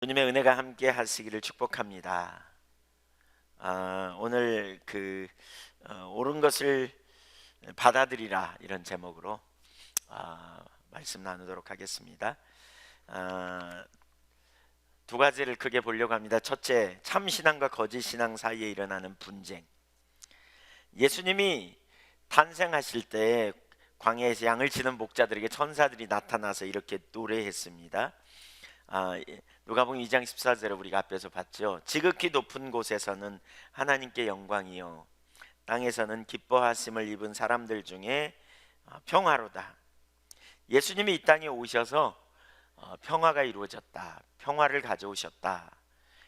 주님의 은혜가 함께 하시기를 축복합니다. 오늘 옳은 것을 받아들이라 이런 제목으로 말씀 나누도록 하겠습니다. 두 가지를 크게 보려고 합니다. 첫째, 참 신앙과 거짓 신앙 사이에 일어나는 분쟁. 예수님이 탄생하실 때 광야에서 양을 치는 목자들에게 천사들이 나타나서 이렇게 노래했습니다. 누가복음 2장 14절을 우리가 앞에서 봤죠. 지극히 높은 곳에서는 하나님께 영광이요, 땅에서는 기뻐하심을 입은 사람들 중에 평화로다. 예수님이 이 땅에 오셔서 평화가 이루어졌다, 평화를 가져오셨다.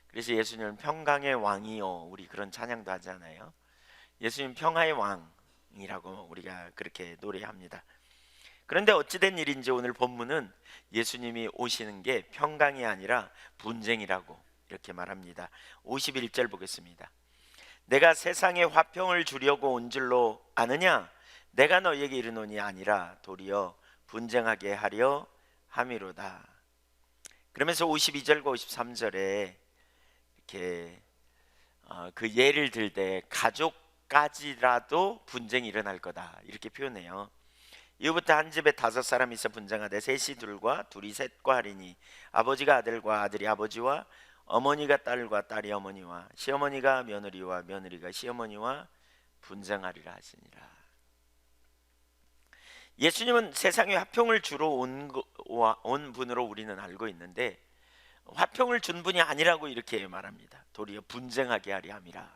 그래서 예수님은 평강의 왕이요, 우리 그런 찬양도 하잖아요. 예수님 평화의 왕이라고 우리가 그렇게 노래합니다. 그런데 어찌된 일인지 오늘 본문은 예수님이 오시는 게 평강이 아니라 분쟁이라고 이렇게 말합니다. 51절 보겠습니다. 내가 세상에 화평을 주려고 온 줄로 아느냐? 내가 너희에게 이르노니 아니라 도리어 분쟁하게 하려 함이로다. 그러면서 52절과 53절에 이렇게 그 예를 들 때 가족까지라도 분쟁이 일어날 거다 이렇게 표현해요. 이후부터 한 집에 5사람이 있어 분쟁하되 셋이 둘과 둘이 셋과 하리니 아버지가 아들과 아들이 아버지와 어머니가 딸과 딸이 어머니와 시어머니가 며느리와 며느리가 시어머니와 분쟁하리라 하시니라. 예수님은 세상에 화평을 주러 온 분으로 우리는 알고 있는데 화평을 준 분이 아니라고 이렇게 말합니다. 도리어 분쟁하게 하리 함이라.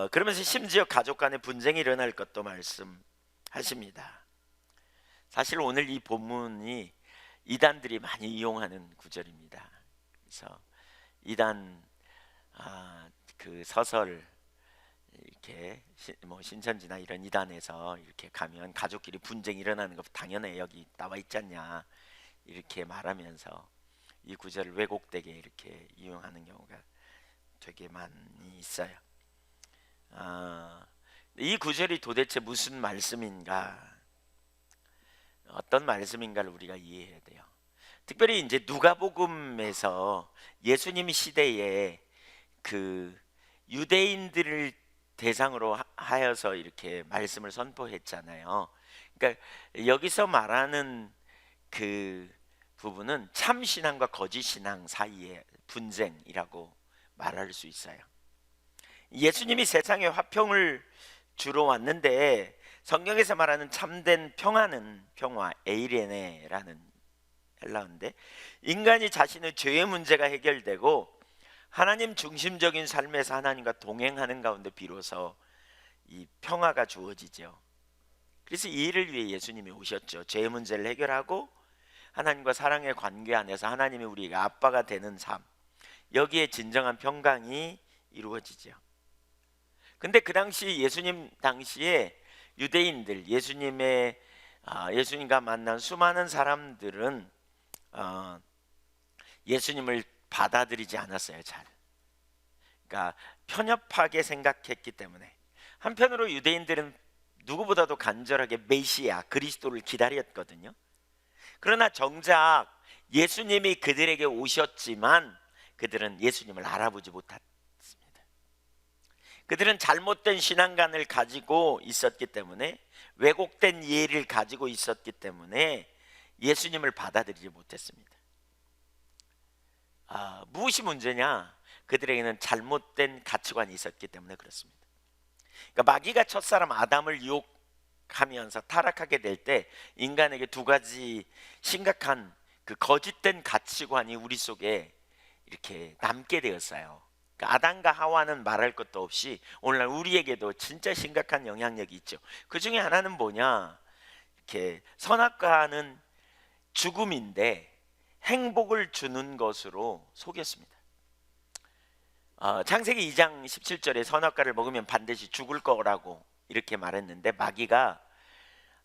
그러면서 심지어 가족 간에 분쟁이 일어날 것도 말씀하십니다. 사실 오늘 이 본문이 이단들이 많이 이용하는 구절입니다. 그래서 이단 그 서설 이렇게 신천지나 이런 이단에서 이렇게 가면 가족끼리 분쟁이 일어나는 거 당연해, 여기 나와 있지 않냐 이렇게 말하면서 이 구절을 왜곡되게 이렇게 이용하는 경우가 되게 많이 있어요. 이 구절이 도대체 무슨 말씀인가, 어떤 말씀인가를 우리가 이해해야 돼요. 특별히 이제 누가복음에서 예수님 시대에 그 유대인들을 대상으로 하여서 이렇게 말씀을 선포했잖아요. 그러니까 여기서 말하는 그 부분은 참 신앙과 거짓 신앙 사이의 분쟁이라고 말할 수 있어요. 예수님이 세상에 화평을 주러 왔는데 성경에서 말하는 참된 평화는 평화 에이레네라는 헬라어인데, 인간이 자신의 죄의 문제가 해결되고 하나님 중심적인 삶에서 하나님과 동행하는 가운데 비로소 이 평화가 주어지죠. 그래서 이 일을 위해 예수님이 오셨죠. 죄의 문제를 해결하고 하나님과 사랑의 관계 안에서 하나님이 우리가 아빠가 되는 삶, 여기에 진정한 평강이 이루어지죠. 근데 그 당시 예수님 당시에 유대인들, 예수님과 만난 수많은 사람들은 예수님을 받아들이지 않았어요. 잘. 그러니까 편협하게 생각했기 때문에. 한편으로 유대인들은 누구보다도 간절하게 메시아 그리스도를 기다렸거든요. 그러나 정작 예수님이 그들에게 오셨지만 그들은 예수님을 알아보지 못했습니다. 그들은 잘못된 신앙관을 가지고 있었기 때문에, 왜곡된 이해를 가지고 있었기 때문에 예수님을 받아들이지 못했습니다. 무엇이 문제냐? 그들에게는 잘못된 가치관이 있었기 때문에 그렇습니다. 그러니까 마귀가 첫사람 아담을 유혹하면서 타락하게 될 때 인간에게 두 가지 심각한 그 거짓된 가치관이 우리 속에 이렇게 남게 되었어요. 그러니까 아담과 하와는 말할 것도 없이 오늘날 우리에게도 진짜 심각한 영향력이 있죠. 그 중에 하나는 뭐냐? 이렇게 선악과는 죽음인데 행복을 주는 것으로 속였습니다. 창세기 2장 17절에 선악과를 먹으면 반드시 죽을 거라고 이렇게 말했는데 마귀가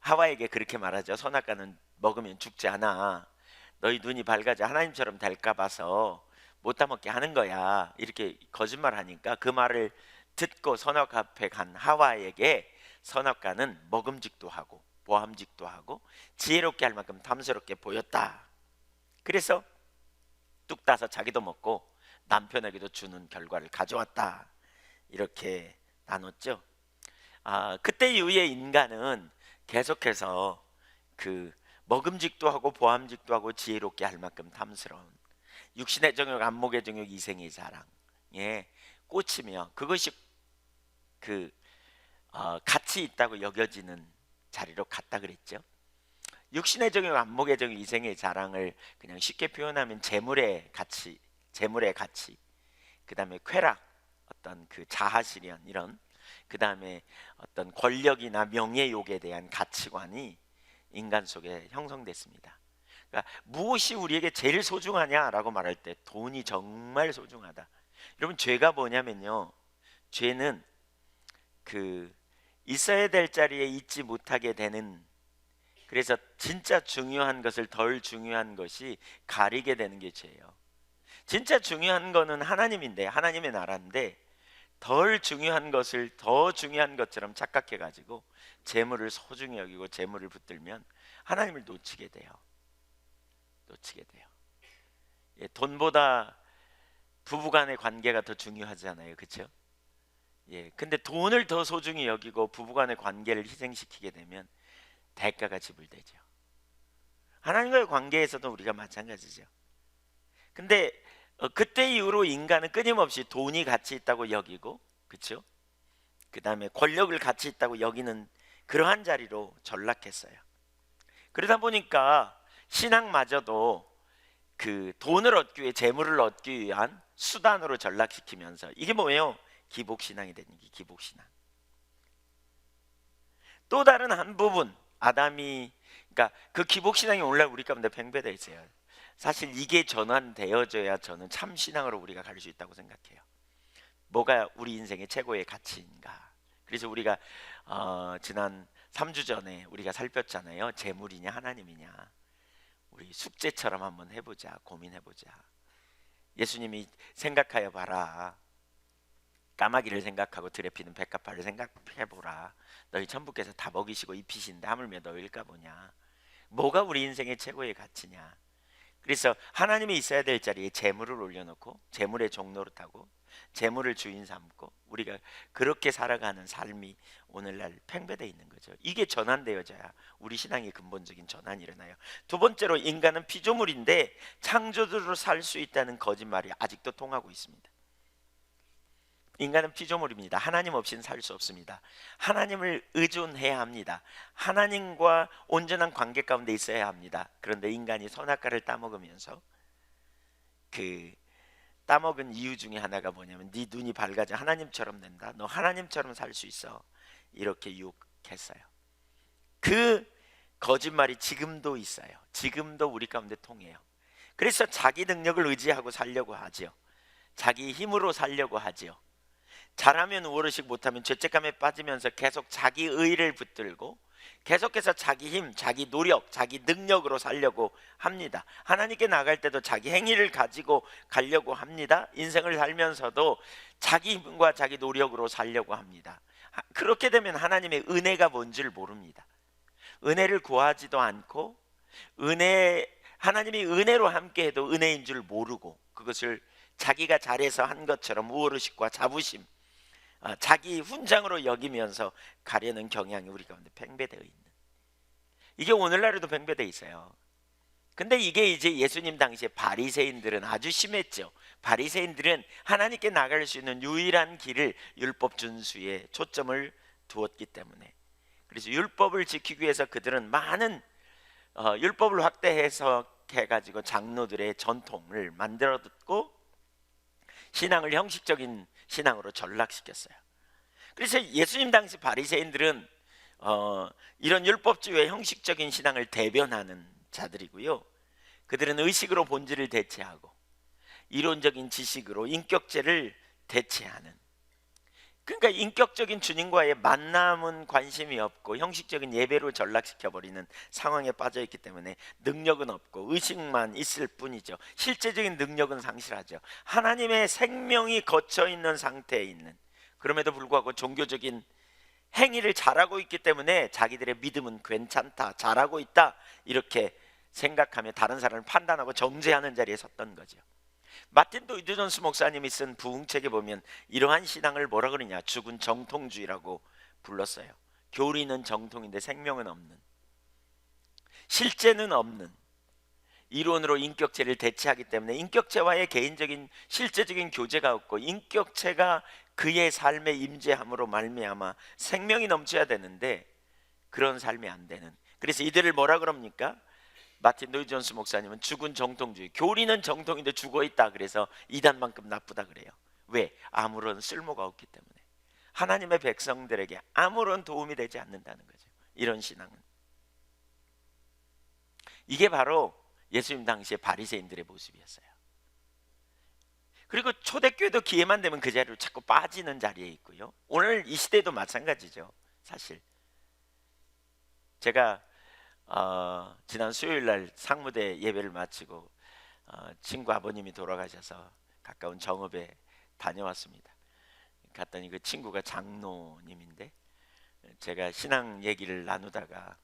하와에게 그렇게 말하죠. 선악과는 먹으면 죽지 않아, 너희 눈이 밝아져 하나님처럼 될까 봐서 못 따먹게 하는 거야, 이렇게 거짓말하니까 그 말을 듣고 선악과 앞에 간 하와에게 선악과는 먹음직도 하고 보암직도 하고 지혜롭게 할 만큼 탐스럽게 보였다. 그래서 뚝 따서 자기도 먹고 남편에게도 주는 결과를 가져왔다. 이렇게 나눴죠. 그때 이후에 인간은 계속해서 그 먹음직도 하고 보암직도 하고 지혜롭게 할 만큼 탐스러운 육신의 정욕, 안목의 정욕, 이생의 자랑에 꽂히며 그것이 가치 있다고 여겨지는 자리로 갔다 그랬죠. 육신의 정욕, 안목의 정욕, 이생의 자랑을 그냥 쉽게 표현하면 재물의 가치, 그 다음에 쾌락, 어떤 그 자아실현 이런, 그 다음에 어떤 권력이나 명예욕에 대한 가치관이 인간 속에 형성됐습니다. 그러니까 무엇이 우리에게 제일 소중하냐라고 말할 때 돈이 정말 소중하다. 여러분, 죄가 뭐냐면요, 죄는 있어야 될 자리에 있지 못하게 되는, 그래서 진짜 중요한 것을 덜 중요한 것이 가리게 되는 게 죄예요. 진짜 중요한 거는 하나님인데, 하나님의 나라인데 덜 중요한 것을 더 중요한 것처럼 착각해 가지고 재물을 소중히 여기고 재물을 붙들면 하나님을 놓치게 돼요. 돈보다 부부간의 관계가 더 중요하잖아요, 그렇죠? 근데 돈을 더 소중히 여기고 부부간의 관계를 희생시키게 되면 대가가 지불되죠. 하나님과의 관계에서도 우리가 마찬가지죠. 근데 그때 이후로 인간은 끊임없이 돈이 가치 있다고 여기고, 그렇죠? 그 다음에 권력을 가치 있다고 여기는 그러한 자리로 전락했어요. 그러다 보니까 신앙마저도 돈을 얻기 위해, 재물을 얻기 위한 수단으로 전락시키면서, 이게 뭐예요? 기복신앙이 되는 게 기복신앙. 또 다른 한 부분, 아담이, 그러니까 그 기복신앙이 오늘날 우리 가운데 팽배되어 있어요. 사실 이게 전환되어져야 저는 참 신앙으로 우리가 갈 수 있다고 생각해요. 뭐가 우리 인생의 최고의 가치인가? 그래서 우리가 지난 3주 전에 우리가 살폈잖아요. 재물이냐 하나님이냐. 우리 숙제처럼 한번 해보자, 고민해보자. 예수님이 생각하여 봐라. 까마귀를 생각하고 들에 피는 백합화를 생각해보라. 너희 천부께서 다 먹이시고 입히신데 하물며 너희일까 보냐. 뭐가 우리 인생의 최고의 가치냐. 그래서 하나님이 있어야 될 자리에 재물을 올려놓고 재물의 종노릇하고 재물을 주인 삼고 우리가 그렇게 살아가는 삶이 오늘날 팽배되어 있는 거죠. 이게 전환되어져야 우리 신앙의 근본적인 전환이 일어나요. 두 번째로, 인간은 피조물인데 창조주로 살 수 있다는 거짓말이 아직도 통하고 있습니다. 인간은 피조물입니다. 하나님 없이는 살 수 없습니다. 하나님을 의존해야 합니다. 하나님과 온전한 관계 가운데 있어야 합니다. 그런데 인간이 선악과를 따먹으면서 따먹은 이유 중에 하나가 뭐냐면, 네 눈이 밝아져 하나님처럼 된다, 너 하나님처럼 살 수 있어, 이렇게 유혹했어요. 그 거짓말이 지금도 있어요. 지금도 우리 가운데 통해요. 그래서 자기 능력을 의지하고 살려고 하죠. 자기 힘으로 살려고 하죠. 잘하면 우월의식, 못하면 죄책감에 빠지면서 계속 자기 의를 붙들고 계속해서 자기 힘, 자기 노력, 자기 능력으로 살려고 합니다. 하나님께 나갈 때도 자기 행위를 가지고 가려고 합니다. 인생을 살면서도 자기 힘과 자기 노력으로 살려고 합니다. 그렇게 되면 하나님의 은혜가 뭔지를 모릅니다. 은혜를 구하지도 않고, 하나님이 은혜로 함께해도 은혜인 줄 모르고, 그것을 자기가 잘해서 한 것처럼 우월의식과 자부심, 자기 훈장으로 여기면서 가려는 경향이 우리 가운데 팽배되어 있는, 이게 오늘날에도 팽배되어 있어요. 근데 이게 이제 예수님 당시에 바리새인들은 아주 심했죠. 바리새인들은 하나님께 나갈 수 있는 유일한 길을 율법 준수에 초점을 두었기 때문에, 그래서 율법을 지키기 위해서 그들은 많은 율법을 확대 해석해가지고 장로들의 전통을 만들어뒀고 신앙을 형식적인 신앙으로 전락시켰어요. 그래서 예수님 당시 바리새인들은 이런 율법주의의 형식적인 신앙을 대변하는 자들이고요. 그들은 의식으로 본질을 대체하고 이론적인 지식으로 인격체를 대체하는, 그러니까 인격적인 주님과의 만남은 관심이 없고 형식적인 예배로 전락시켜버리는 상황에 빠져있기 때문에 능력은 없고 의식만 있을 뿐이죠. 실제적인 능력은 상실하죠. 하나님의 생명이 거쳐있는 상태에 있는, 그럼에도 불구하고 종교적인 행위를 잘하고 있기 때문에 자기들의 믿음은 괜찮다, 잘하고 있다, 이렇게 생각하며 다른 사람을 판단하고 정죄하는 자리에 섰던 거죠. 마틴 로이드 존스 목사님이 쓴 부흥책에 보면 이러한 신앙을 뭐라 그러냐, 죽은 정통주의라고 불렀어요. 교리는 정통인데 생명은 없는, 실제는 없는, 이론으로 인격체를 대체하기 때문에 인격체와의 개인적인 실제적인 교제가 없고, 인격체가 그의 삶에 임재함으로 말미암아 생명이 넘쳐야 되는데 그런 삶이 안 되는, 그래서 이들을 뭐라 그럽니까? 마틴 로이드 존스 목사님은 죽은 정통주의, 교리는 정통인데 죽어있다, 그래서 이단만큼 나쁘다 그래요. 왜? 아무런 쓸모가 없기 때문에, 하나님의 백성들에게 아무런 도움이 되지 않는다는 거죠. 이런 신앙은. 이게 바로 예수님 당시의 바리새인들의 모습이었어요. 그리고 초대교회도 기회만 되면 그 자리로 자꾸 빠지는 자리에 있고요. 오늘 이 시대도 마찬가지죠. 사실 제가 지난 수요일 날 상무대 예배를 마치고 친구 아버님이 돌아가셔서 가까운 정읍에 다녀왔습니다. 갔더니 그 친구가 장로님인데, 제가 신앙 얘기를 나누다가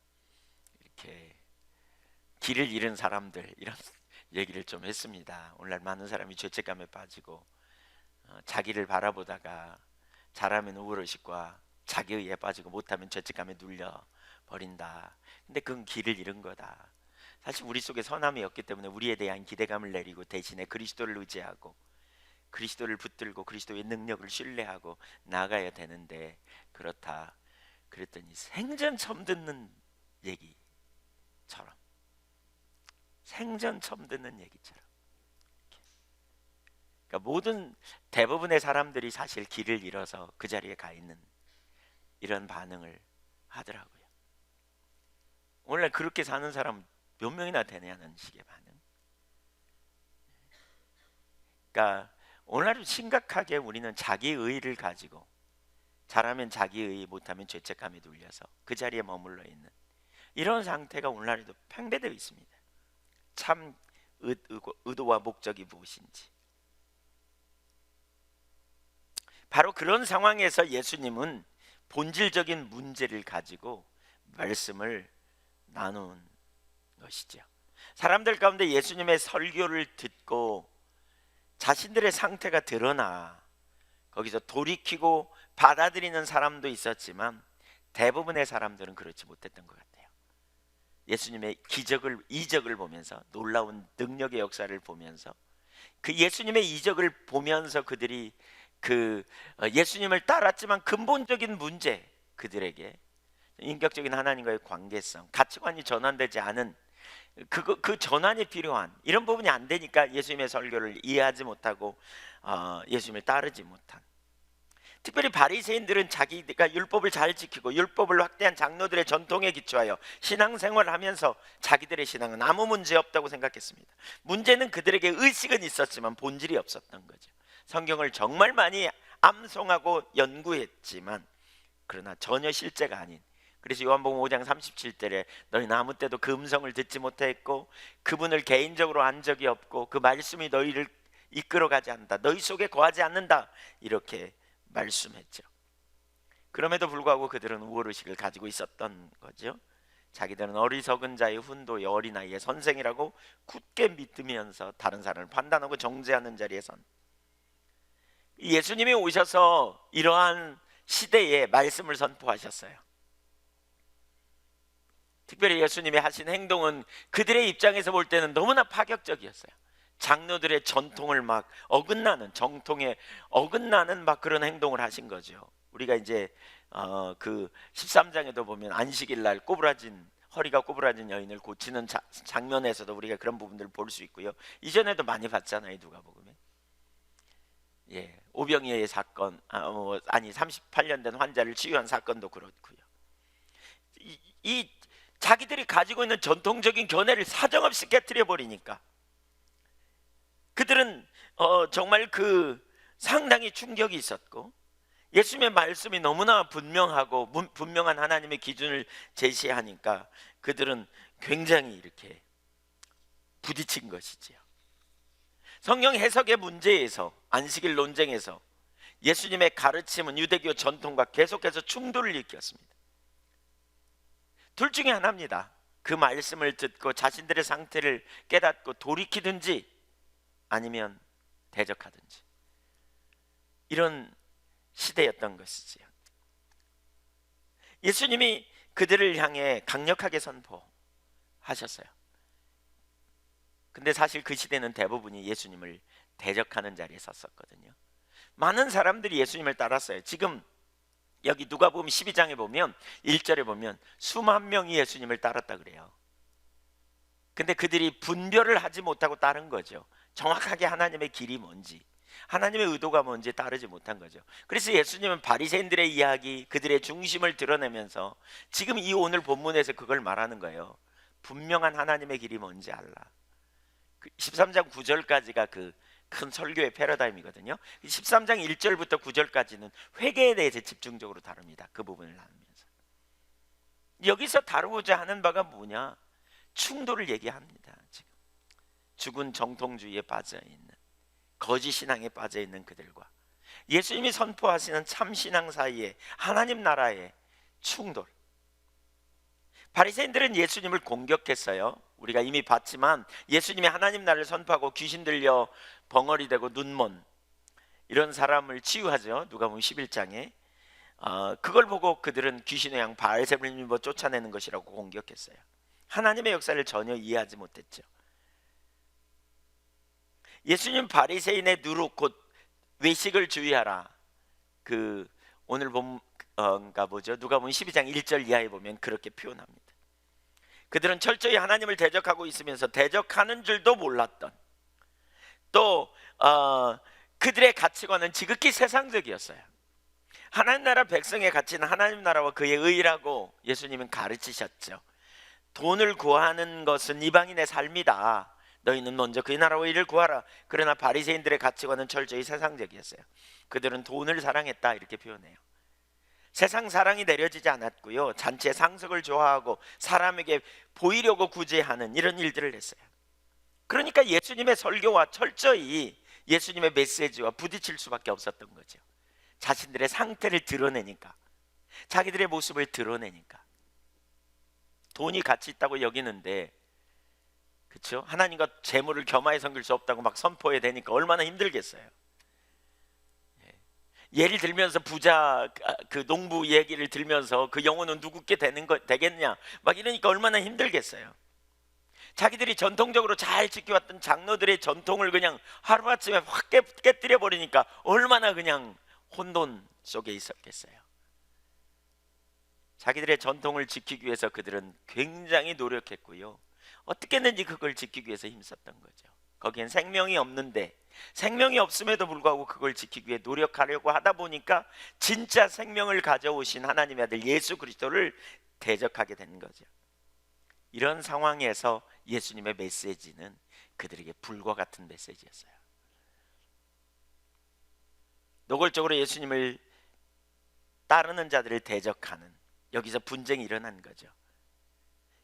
이렇게 길을 잃은 사람들 이런 얘기를 좀 했습니다. 오늘날 많은 사람이 죄책감에 빠지고 자기를 바라보다가 잘하면 우월의식과 자기의에 빠지고 못하면 죄책감에 눌려 버린다. 근데 그건 길을 잃은 거다. 사실 우리 속에 선함이 없기 때문에 우리에 대한 기대감을 내리고 대신에 그리스도를 의지하고 그리스도를 붙들고 그리스도의 능력을 신뢰하고 나아가야 되는데, 그렇다. 그랬더니 생전 처음 듣는 얘기처럼, 생전 처음 듣는 얘기처럼, 그러니까 대부분의 사람들이 사실 길을 잃어서 그 자리에 가 있는 이런 반응을 하더라고요. 오늘날 그렇게 사는 사람 몇 명이나 되냐는 식의 반응. 그러니까 오늘날 심각하게 우리는 자기의의를 가지고 잘하면 자기의의, 못하면 죄책감에 눌려서 그 자리에 머물러 있는 이런 상태가 오늘날에도 팽배되어 있습니다. 참 의도와 목적이 무엇인지. 바로 그런 상황에서 예수님은 본질적인 문제를 가지고 말씀을 나눈 것이죠. 사람들 가운데 예수님의 설교를 듣고 자신들의 상태가 드러나 거기서 돌이키고 받아들이는 사람도 있었지만 대부분의 사람들은 그렇지 못했던 것 같아요. 예수님의 이적을 보면서, 놀라운 능력의 역사를 보면서, 그 예수님의 이적을 보면서 그들이 예수님을 따랐지만 근본적인 문제, 그들에게 인격적인 하나님과의 관계성, 가치관이 전환되지 않은 그 전환이 필요한 이런 부분이 안 되니까 예수님의 설교를 이해하지 못하고 예수님을 따르지 못한, 특별히 바리새인들은 자기가 율법을 잘 지키고 율법을 확대한 장로들의 전통에 기초하여 신앙생활을 하면서 자기들의 신앙은 아무 문제 없다고 생각했습니다. 문제는 그들에게 의식은 있었지만 본질이 없었던 거죠. 성경을 정말 많이 암송하고 연구했지만 그러나 전혀 실제가 아닌, 그래서 요한복음 5장 37절에 너희는 아무 때도 그 음성을 듣지 못했고 그분을 개인적으로 안 적이 없고 그 말씀이 너희를 이끌어가지 않는다, 너희 속에 거하지 않는다, 이렇게 말씀했죠. 그럼에도 불구하고 그들은 우월의식을 가지고 있었던 거죠. 자기들은 어리석은 자의 훈도의 어린아이의 선생이라고 굳게 믿으면서 다른 사람을 판단하고 정죄하는 자리에 선, 예수님이 오셔서 이러한 시대에 말씀을 선포하셨어요. 특별히 예수님이 하신 행동은 그들의 입장에서 볼 때는 너무나 파격적이었어요. 장로들의 전통을 막 어긋나는, 정통에 어긋나는 막 그런 행동을 하신 거죠. 우리가 이제 그 13장에도 보면 안식일 날 허리가 꼬부라진 여인을 고치는 장면에서도 우리가 그런 부분들을 볼 수 있고요. 이전에도 많이 봤잖아요, 누가복음에. 오병이어의 사건, 38년 된 환자를 치유한 사건도 그렇고요. 이 자기들이 가지고 있는 전통적인 견해를 사정없이 깨트려 버리니까 그들은 정말 상당히 충격이 있었고, 예수님의 말씀이 너무나 분명하고 분명한 하나님의 기준을 제시하니까 그들은 굉장히 이렇게 부딪힌 것이지요. 성경 해석의 문제에서, 안식일 논쟁에서 예수님의 가르침은 유대교 전통과 계속해서 충돌을 일으켰습니다. 둘 중에 하나입니다. 그 말씀을 듣고 자신들의 상태를 깨닫고 돌이키든지, 아니면 대적하든지 이런 시대였던 것이지요. 예수님이 그들을 향해 강력하게 선포하셨어요. 근데 사실 그 시대는 대부분이 예수님을 대적하는 자리에 섰었거든요. 많은 사람들이 예수님을 따랐어요. 지금 여기 누가복음 12장에 보면 1절에 보면 수만 명이 예수님을 따랐다 그래요. 근데 그들이 분별을 하지 못하고 따른 거죠. 정확하게 하나님의 길이 뭔지, 하나님의 의도가 뭔지 따르지 못한 거죠. 그래서 예수님은 바리새인들의 이야기, 그들의 중심을 드러내면서 지금 이 오늘 본문에서 그걸 말하는 거예요. 분명한 하나님의 길이 뭔지 알라. 13장 9절까지가 그 큰 설교의 패러다임이거든요. 13장 1절부터 9절까지는 회개에 대해서 집중적으로 다룹니다. 그 부분을 나누면서 여기서 다루고자 하는 바가 뭐냐? 충돌을 얘기합니다. 지금 죽은 정통주의에 빠져있는, 거짓 신앙에 빠져있는 그들과 예수님이 선포하시는 참 신앙 사이에 하나님 나라의 충돌. 바리새인들은 예수님을 공격했어요. 우리가 이미 봤지만 예수님이 하나님 나라를 선포하고 귀신 들려 벙어리 되고 눈먼 이런 사람을 치유하죠. 누가복음 11장에 그걸 보고 그들은 귀신의 양 바알세불을 입어 쫓아내는 것이라고 공격했어요. 하나님의 역사를 전혀 이해하지 못했죠. 예수님 바리새인의 누룩 곧 외식을 주의하라. 그 오늘 뭐죠? 누가복음 12장 1절 이하에 보면 그렇게 표현합니다. 그들은 철저히 하나님을 대적하고 있으면서 대적하는 줄도 몰랐던, 또 그들의 가치관은 지극히 세상적이었어요. 하나님 나라 백성의 가치는 하나님 나라와 그의 의라고 예수님은 가르치셨죠. 돈을 구하는 것은 이방인의 삶이다. 너희는 먼저 그의 나라와 의를 구하라. 그러나 바리새인들의 가치관은 철저히 세상적이었어요. 그들은 돈을 사랑했다 이렇게 표현해요. 세상 사랑이 내려지지 않았고요, 잔치의 상석을 좋아하고 사람에게 보이려고 구제하는 이런 일들을 했어요. 그러니까 예수님의 설교와 철저히 예수님의 메시지와 부딪힐 수밖에 없었던 거죠. 자신들의 상태를 드러내니까, 자기들의 모습을 드러내니까. 돈이 가치 있다고 여기는데, 그렇죠? 하나님과 재물을 겸하여 섬길 수 없다고 막 선포해야 되니까 얼마나 힘들겠어요. 예를 들면서 부자 그 농부 얘기를 들면서 그 영혼은 누구께 되겠냐 막 이러니까 얼마나 힘들겠어요. 자기들이 전통적으로 잘 지켜왔던 장로들의 전통을 그냥 하루아침에 확 깨뜨려 버리니까 얼마나 그냥 혼돈 속에 있었겠어요. 자기들의 전통을 지키기 위해서 그들은 굉장히 노력했고요, 어떻게든지 그걸 지키기 위해서 힘썼던 거죠. 거기엔 생명이 없는데, 생명이 없음에도 불구하고 그걸 지키기 위해 노력하려고 하다 보니까 진짜 생명을 가져오신 하나님의 아들 예수 그리스도를 대적하게 된 거죠. 이런 상황에서 예수님의 메시지는 그들에게 불과 같은 메시지였어요. 노골적으로 예수님을 따르는 자들을 대적하는, 여기서 분쟁이 일어난 거죠.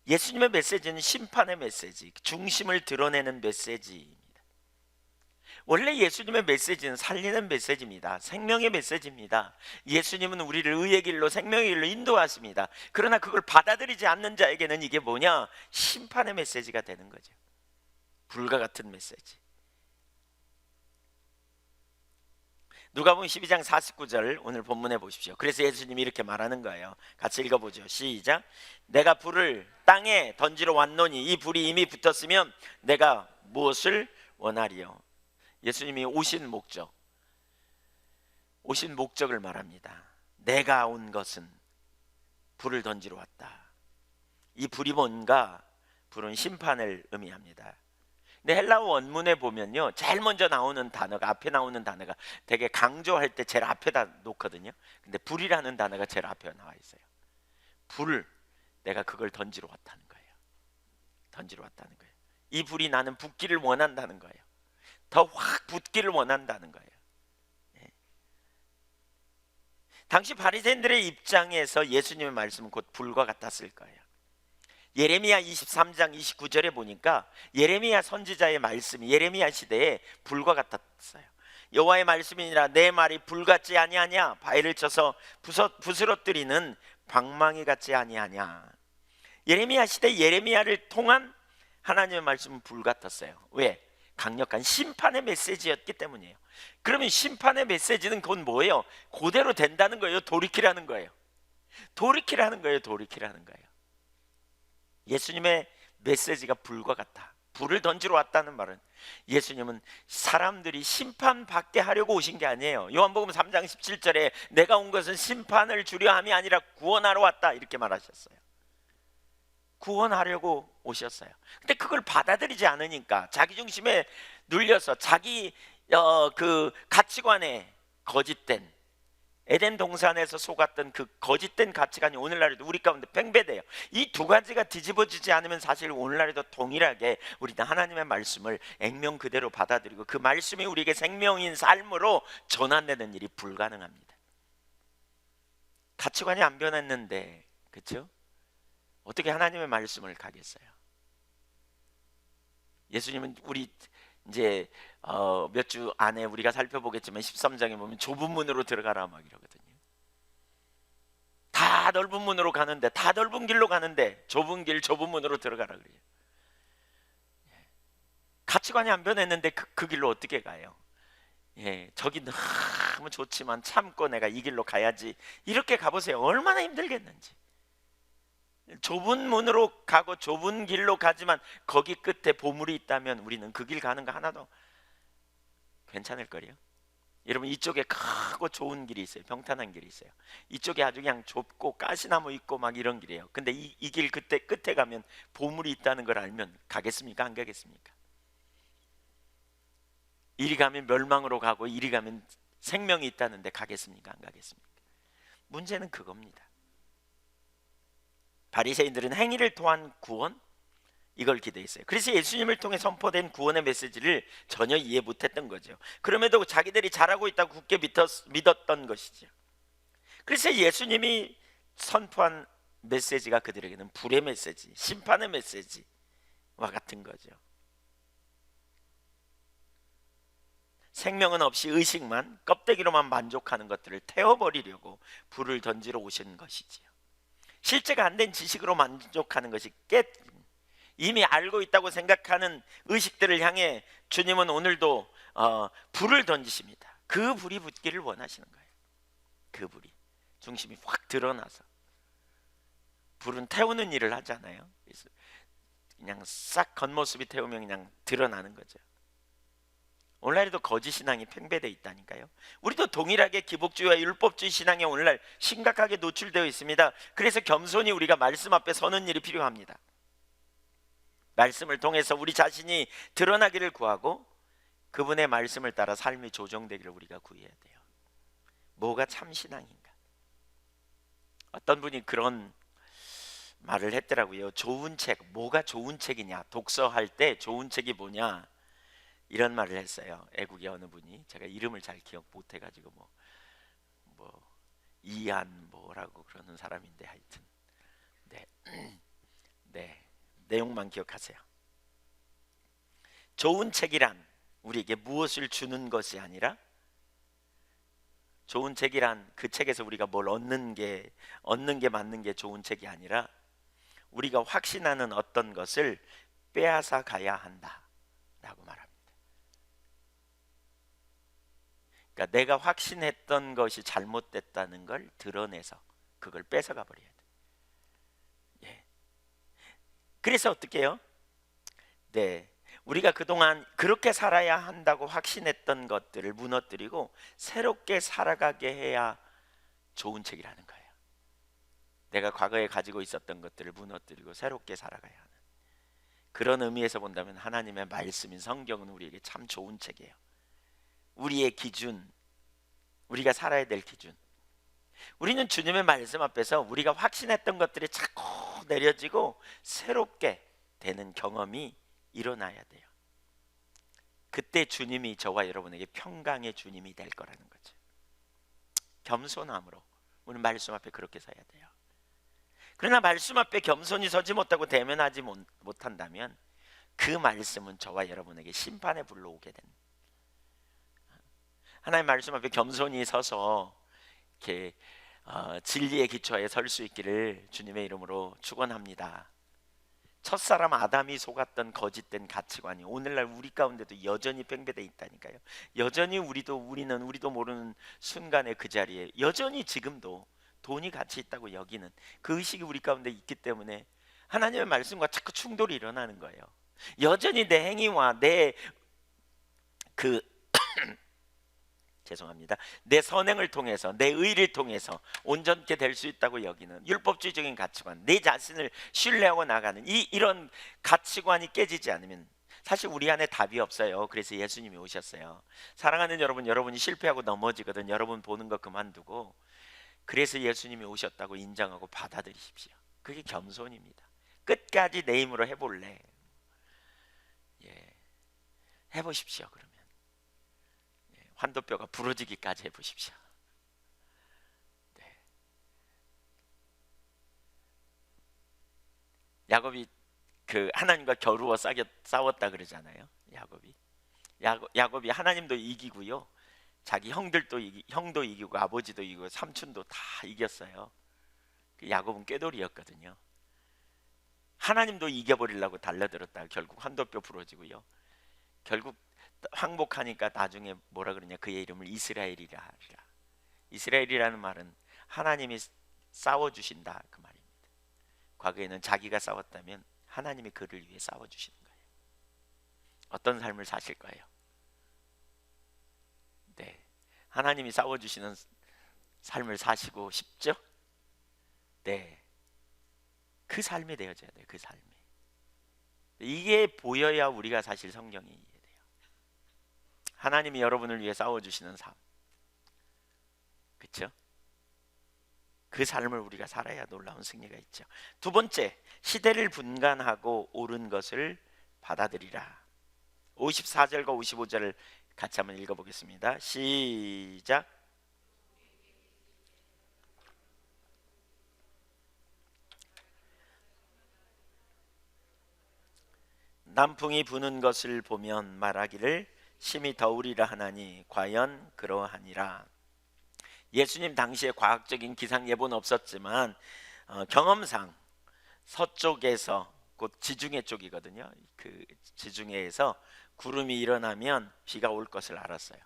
예수님의 메시지는 심판의 메시지, 중심을 드러내는 메시지입니다. 원래 예수님의 메시지는 살리는 메시지입니다. 생명의 메시지입니다. 예수님은 우리를 의의 길로 생명의 길로 인도하십니다. 그러나 그걸 받아들이지 않는 자에게는 이게 뭐냐? 심판의 메시지가 되는 거죠. 불과 같은 메시지. 누가복음 12장 49절 오늘 본문에 보십시오. 그래서 예수님이 이렇게 말하는 거예요. 같이 읽어보죠. 시작. 내가 불을 땅에 던지러 왔노니 이 불이 이미 붙었으면 내가 무엇을 원하리요? 예수님이 오신 목적을 말합니다. 내가 온 것은 불을 던지러 왔다. 이 불이 뭔가? 불은 심판을 의미합니다. 근데 헬라어 원문에 보면요, 제일 먼저 나오는 단어가, 앞에 나오는 단어가 되게 강조할 때 제일 앞에다 놓거든요. 근데 불이라는 단어가 제일 앞에 나와 있어요. 불을, 내가 그걸 던지러 왔다는 거예요. 던지러 왔다는 거예요. 이 불이 나는 붙기를 원한다는 거예요. 더 확 붙기를 원한다는 거예요. 네. 당시 바리새인들의 입장에서 예수님의 말씀은 곧 불과 같았을 거예요. 예레미야 23장 29절에 보니까 예레미야 선지자의 말씀이 예레미야 시대에 불과 같았어요. 여호와의 말씀이니라 내 말이 불같지 아니하냐, 바위를 쳐서 부스러뜨리는 방망이 같지 아니하냐. 예레미야 시대 예레미야를 통한 하나님의 말씀은 불같았어요. 왜? 강력한 심판의 메시지였기 때문이에요. 그러면 심판의 메시지는 그건 뭐예요? 그대로 된다는 거예요? 돌이키라는 거예요? 돌이키라는 거예요? 돌이키라는 거예요? 예수님의 메시지가 불과 같다. 불을 던지러 왔다는 말은 예수님은 사람들이 심판받게 하려고 오신 게 아니에요. 요한복음 3장 17절에 내가 온 것은 심판을 주려 함이 아니라 구원하러 왔다 이렇게 말하셨어요. 구원하려고 오셨어요. 근데 그걸 받아들이지 않으니까 자기중심에 눌려서 자기 그 가치관에 거짓된, 에덴 동산에서 속았던 그 거짓된 가치관이 오늘날에도 우리 가운데 팽배돼요. 이 두 가지가 뒤집어지지 않으면 사실 오늘날에도 동일하게 우리는 하나님의 말씀을 액면 그대로 받아들이고 그 말씀이 우리에게 생명인 삶으로 전환되는 일이 불가능합니다. 가치관이 안 변했는데, 그렇죠? 어떻게 하나님의 말씀을 가겠어요? 예수님은 우리 이제 몇 주 안에 우리가 살펴보겠지만 13장에 보면 좁은 문으로 들어가라 막 이러거든요. 다 넓은 문으로 가는데, 다 넓은 길로 가는데 좁은 길 좁은 문으로 들어가라 그래요. 가치관이 안 변했는데 그 길로 어떻게 가요? 저기 너무 좋지만 참고 내가 이 길로 가야지 이렇게 가보세요. 얼마나 힘들겠는지. 좁은 문으로 가고 좁은 길로 가지만 거기 끝에 보물이 있다면 우리는 그 길 가는 거 하나도 괜찮을 거예요. 여러분, 이쪽에 크고 좋은 길이 있어요. 평탄한 길이 있어요. 이쪽에 아주 그냥 좁고 가시나무 있고 막 이런 길이에요. 근데 이 길 그때 끝에 가면 보물이 있다는 걸 알면 가겠습니까? 안 가겠습니까? 이리 가면 멸망으로 가고 이리 가면 생명이 있다는데 가겠습니까? 안 가겠습니까? 문제는 그겁니다. 바리새인들은 행위를 통한 구원, 이걸 기대했어요. 그래서 예수님을 통해 선포된 구원의 메시지를 전혀 이해 못했던 거죠. 그럼에도 자기들이 잘하고 있다고 굳게 믿었던 것이죠. 그래서 예수님이 선포한 메시지가 그들에게는 불의 메시지, 심판의 메시지와 같은 거죠. 생명은 없이 의식만, 껍데기로만 만족하는 것들을 태워버리려고 불을 던지러 오신 것이지요. 실제가 안 된 지식으로 만족하는 것이 이미 알고 있다고 생각하는 의식들을 향해 주님은 오늘도 불을 던지십니다. 그 불이 붙기를 원하시는 거예요. 그 불이 중심이 확 드러나서, 불은 태우는 일을 하잖아요. 그래서 그냥 싹 겉모습이 태우면 그냥 드러나는 거죠. 오늘날에도 거짓 신앙이 팽배되어 있다니까요. 우리도 동일하게 기복주의와 율법주의 신앙에 오늘날 심각하게 노출되어 있습니다. 그래서 겸손히 우리가 말씀 앞에 서는 일이 필요합니다. 말씀을 통해서 우리 자신이 드러나기를 구하고 그분의 말씀을 따라 삶이 조정되기를 우리가 구해야 돼요. 뭐가 참 신앙인가? 어떤 분이 그런 말을 했더라고요. 좋은 책, 뭐가 좋은 책이냐? 독서할 때 좋은 책이 뭐냐? 이런 말을 했어요. 애국의 어느 분이, 제가 이름을 잘 기억 못 해가지고 뭐 이한 뭐라고 그러는 사람인데 하여튼 네, 내용만 기억하세요. 좋은 책이란 우리에게 무엇을 주는 것이 아니라, 좋은 책이란 그 책에서 우리가 뭘 얻는 게 맞는 게 좋은 책이 아니라 우리가 확신하는 어떤 것을 빼앗아 가야 한다라고 말합니다. 그러니까 내가 확신했던 것이 잘못됐다는 걸 드러내서 그걸 뺏어가 버려야 돼. 그래서 어떻게 해요? 우리가 그동안 그렇게 살아야 한다고 확신했던 것들을 무너뜨리고 새롭게 살아가게 해야 좋은 책이라는 거예요. 내가 과거에 가지고 있었던 것들을 무너뜨리고 새롭게 살아가야 하는, 그런 의미에서 본다면 하나님의 말씀인 성경은 우리에게 참 좋은 책이에요. 우리의 기준, 우리가 살아야 될 기준, 우리는 주님의 말씀 앞에서 우리가 확신했던 것들이 자꾸 내려지고 새롭게 되는 경험이 일어나야 돼요. 그때 주님이 저와 여러분에게 평강의 주님이 될 거라는 거죠. 겸손함으로 우리 말씀 앞에 그렇게 서야 돼요. 그러나 말씀 앞에 겸손히 서지 못하고 대면하지 못한다면 그 말씀은 저와 여러분에게 심판의 불로 오게 됩니다. 하나님 말씀 앞에 겸손히 서서 이렇게 진리의 기초에 설 수 있기를 주님의 이름으로 축원합니다. 첫사람 아담이 속았던 거짓된 가치관이 오늘날 우리 가운데도 여전히 팽배돼 있다니까요. 여전히 우리도 모르는 순간에 그 자리에 여전히 지금도 돈이 가치 있다고 여기는 그 의식이 우리 가운데 있기 때문에 하나님의 말씀과 자꾸 충돌이 일어나는 거예요. 여전히 내 행위와 내 그 죄송합니다. 내 선행을 통해서 내 의를 통해서 온전케 될 수 있다고 여기는 율법주의적인 가치관, 내 자신을 신뢰하고 나가는 이런 가치관이 깨지지 않으면 사실 우리 안에 답이 없어요. 그래서 예수님이 오셨어요. 사랑하는 여러분, 여러분이 실패하고 넘어지거든 여러분 보는 거 그만두고 그래서 예수님이 오셨다고 인정하고 받아들이십시오. 그게 겸손입니다. 끝까지 내 힘으로 해볼래? 예, 해보십시오. 그러면 환도뼈가 부러지기까지 해보십시오. 네. 야곱이 그 하나님과 겨루어 싸웠다 그러잖아요. 야곱이 하나님도 이기고요, 자기 형도 이기고 아버지도 이기고 삼촌도 다 이겼어요. 야곱은 꾀돌이였거든요. 하나님도 이겨버리려고 달려들었다가 결국 환도뼈 부러지고요. 결국 항복하니까 나중에 뭐라 그러냐, 그의 이름을 이스라엘이라 하리라. 이스라엘이라는 말은 하나님이 싸워주신다 그 말입니다. 과거에는 자기가 싸웠다면 하나님이 그를 위해 싸워주시는 거예요. 어떤 삶을 사실 거예요? 네, 하나님이 싸워주시는 삶을 사시고 싶죠? 네, 그 삶이 되어져야 돼요. 그 삶이. 이게 보여야 우리가 사실 성경이 이해돼요. 하나님이 여러분을 위해 싸워주시는 삶, 그렇죠? 그 삶을 우리가 살아야 놀라운 승리가 있죠. 두 번째, 시대를 분간하고 옳은 것을 받아들이라. 54절과 55절을 같이 한번 읽어보겠습니다. 시작. 남풍이 부는 것을 보면 말하기를 심히 더우리라 하나니 과연 그러하니라. 예수님 당시에 과학적인 기상 예보는 없었지만 경험상 서쪽에서 곧 지중해 쪽이거든요. 그 지중해에서 구름이 일어나면 비가 올 것을 알았어요.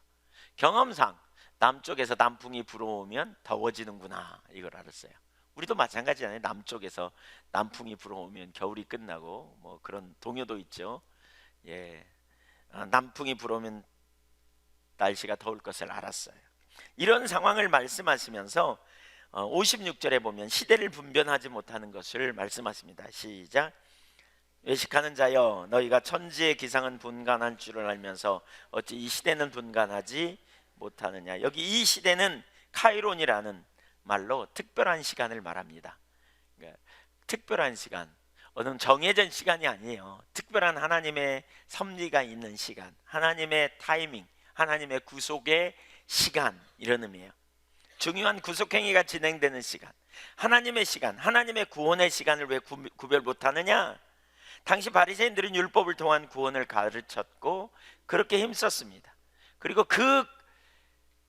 경험상 남쪽에서 남풍이 불어오면 더워지는구나 이걸 알았어요. 우리도 마찬가지잖아요. 남쪽에서 남풍이 불어오면 겨울이 끝나고 뭐 그런 동요도 있죠. 예, 남풍이 불어오면 날씨가 더울 것을 알았어요. 이런 상황을 말씀하시면서 56절에 보면 시대를 분별하지 못하는 것을 말씀하십니다. 시작. 외식하는 자여, 너희가 천지의 기상은 분간한 줄을 알면서 어찌 이 시대는 분간하지 못하느냐. 여기 이 시대는 카이론이라는 말로 특별한 시간을 말합니다. 그러니까 특별한 시간, 어떤 정해진 시간이 아니에요. 특별한 하나님의 섭리가 있는 시간, 하나님의 타이밍, 하나님의 구속의 시간, 이런 의미예요. 중요한 구속행위가 진행되는 시간, 하나님의 시간, 하나님의 구원의 시간을 왜 구별 못하느냐? 당시 바리새인들은 율법을 통한 구원을 가르쳤고 그렇게 힘썼습니다. 그리고 그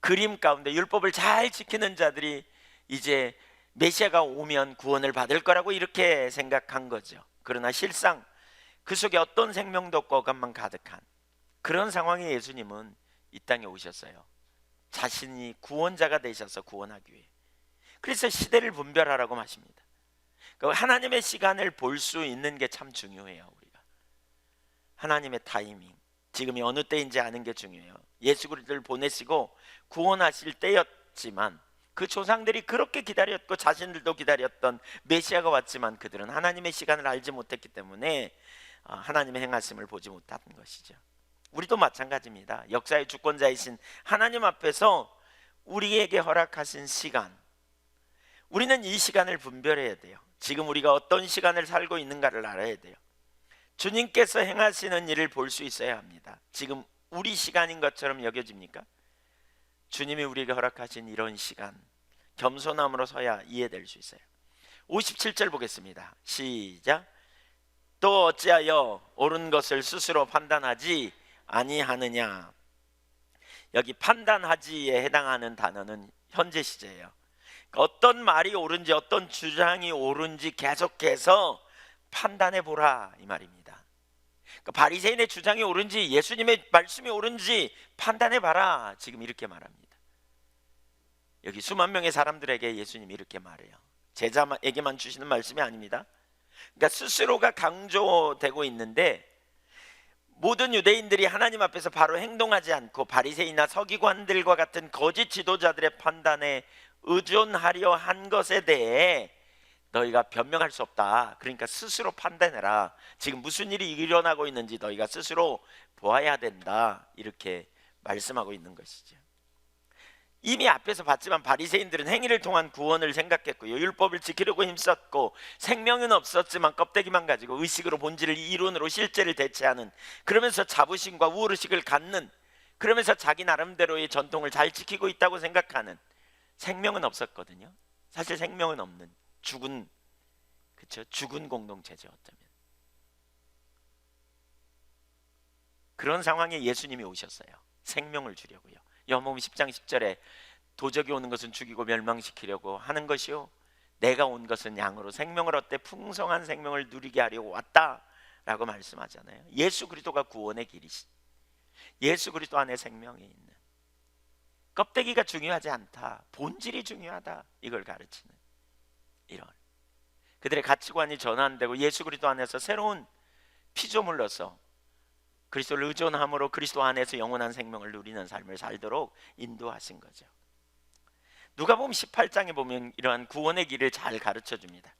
그림 가운데 율법을 잘 지키는 자들이 이제 메시아가 오면 구원을 받을 거라고 이렇게 생각한 거죠. 그러나 실상 그 속에 어떤 생명도 없고 억압만 가득한 그런 상황에 예수님은 이 땅에 오셨어요. 자신이 구원자가 되셔서 구원하기 위해. 그래서 시대를 분별하라고 하십니다. 하나님의 시간을 볼 수 있는 게 참 중요해요. 우리가 하나님의 타이밍, 지금이 어느 때인지 아는 게 중요해요. 예수 그리스도를 보내시고 구원하실 때였지만 그 조상들이 그렇게 기다렸고 자신들도 기다렸던 메시아가 왔지만 그들은 하나님의 시간을 알지 못했기 때문에 하나님의 행하심을 보지 못한 것이죠. 우리도 마찬가지입니다. 역사의 주권자이신 하나님 앞에서 우리에게 허락하신 시간, 우리는 이 시간을 분별해야 돼요. 지금 우리가 어떤 시간을 살고 있는가를 알아야 돼요. 주님께서 행하시는 일을 볼 수 있어야 합니다. 지금 우리 시간인 것처럼 여겨집니까? 주님이 우리에게 허락하신 이런 시간, 겸손함으로 서야 이해될 수 있어요. 57절 보겠습니다. 시작. 또 어찌하여 옳은 것을 스스로 판단하지 아니하느냐. 여기 판단하지에 해당하는 단어는 현재 시제예요. 어떤 말이 옳은지 어떤 주장이 옳은지 계속해서 판단해 보라 이 말입니다. 그러니까 바리새인의 주장이 옳은지 예수님의 말씀이 옳은지 판단해 봐라, 지금 이렇게 말합니다. 여기 수만 명의 사람들에게 예수님이 이렇게 말해요. 제자에게만 주시는 말씀이 아닙니다. 그러니까 스스로가 강조되고 있는데, 모든 유대인들이 하나님 앞에서 바로 행동하지 않고 바리새인이나 서기관들과 같은 거짓 지도자들의 판단에 의존하려 한 것에 대해 너희가 변명할 수 없다. 그러니까 스스로 판단해라. 지금 무슨 일이 일어나고 있는지 너희가 스스로 보아야 된다. 이렇게 말씀하고 있는 것이죠. 이미 앞에서 봤지만 바리새인들은 행위를 통한 구원을 생각했고요, 율법을 지키려고 힘썼고, 생명은 없었지만 껍데기만 가지고 의식으로 본질을 이론으로 실제를 대체하는, 그러면서 자부심과 우월의식을 갖는, 그러면서 자기 나름대로의 전통을 잘 지키고 있다고 생각하는, 생명은 없었거든요. 사실 생명은 없는 죽은, 그렇죠? 죽은 공동체죠. 어쩌면 그런 상황에 예수님이 오셨어요. 생명을 주려고요. 요한복음 10장 10절에 도적이 오는 것은 죽이고 멸망시키려고 하는 것이요, 내가 온 것은 양으로 생명을 얻되 풍성한 생명을 누리게 하려고 왔다라고 말씀하잖아요. 예수 그리스도가 구원의 길이시, 예수 그리스도 안에 생명이 있는, 껍데기가 중요하지 않다, 본질이 중요하다, 이걸 가르치는 이런 그들의 가치관이 전환되고 예수 그리스도 안에서 새로운 피조물로서 그리스도를 의존함으로 그리스도 안에서 영원한 생명을 누리는 삶을 살도록 인도하신 거죠. 누가복음 18장에 보면 이러한 구원의 길을 잘 가르쳐 줍니다.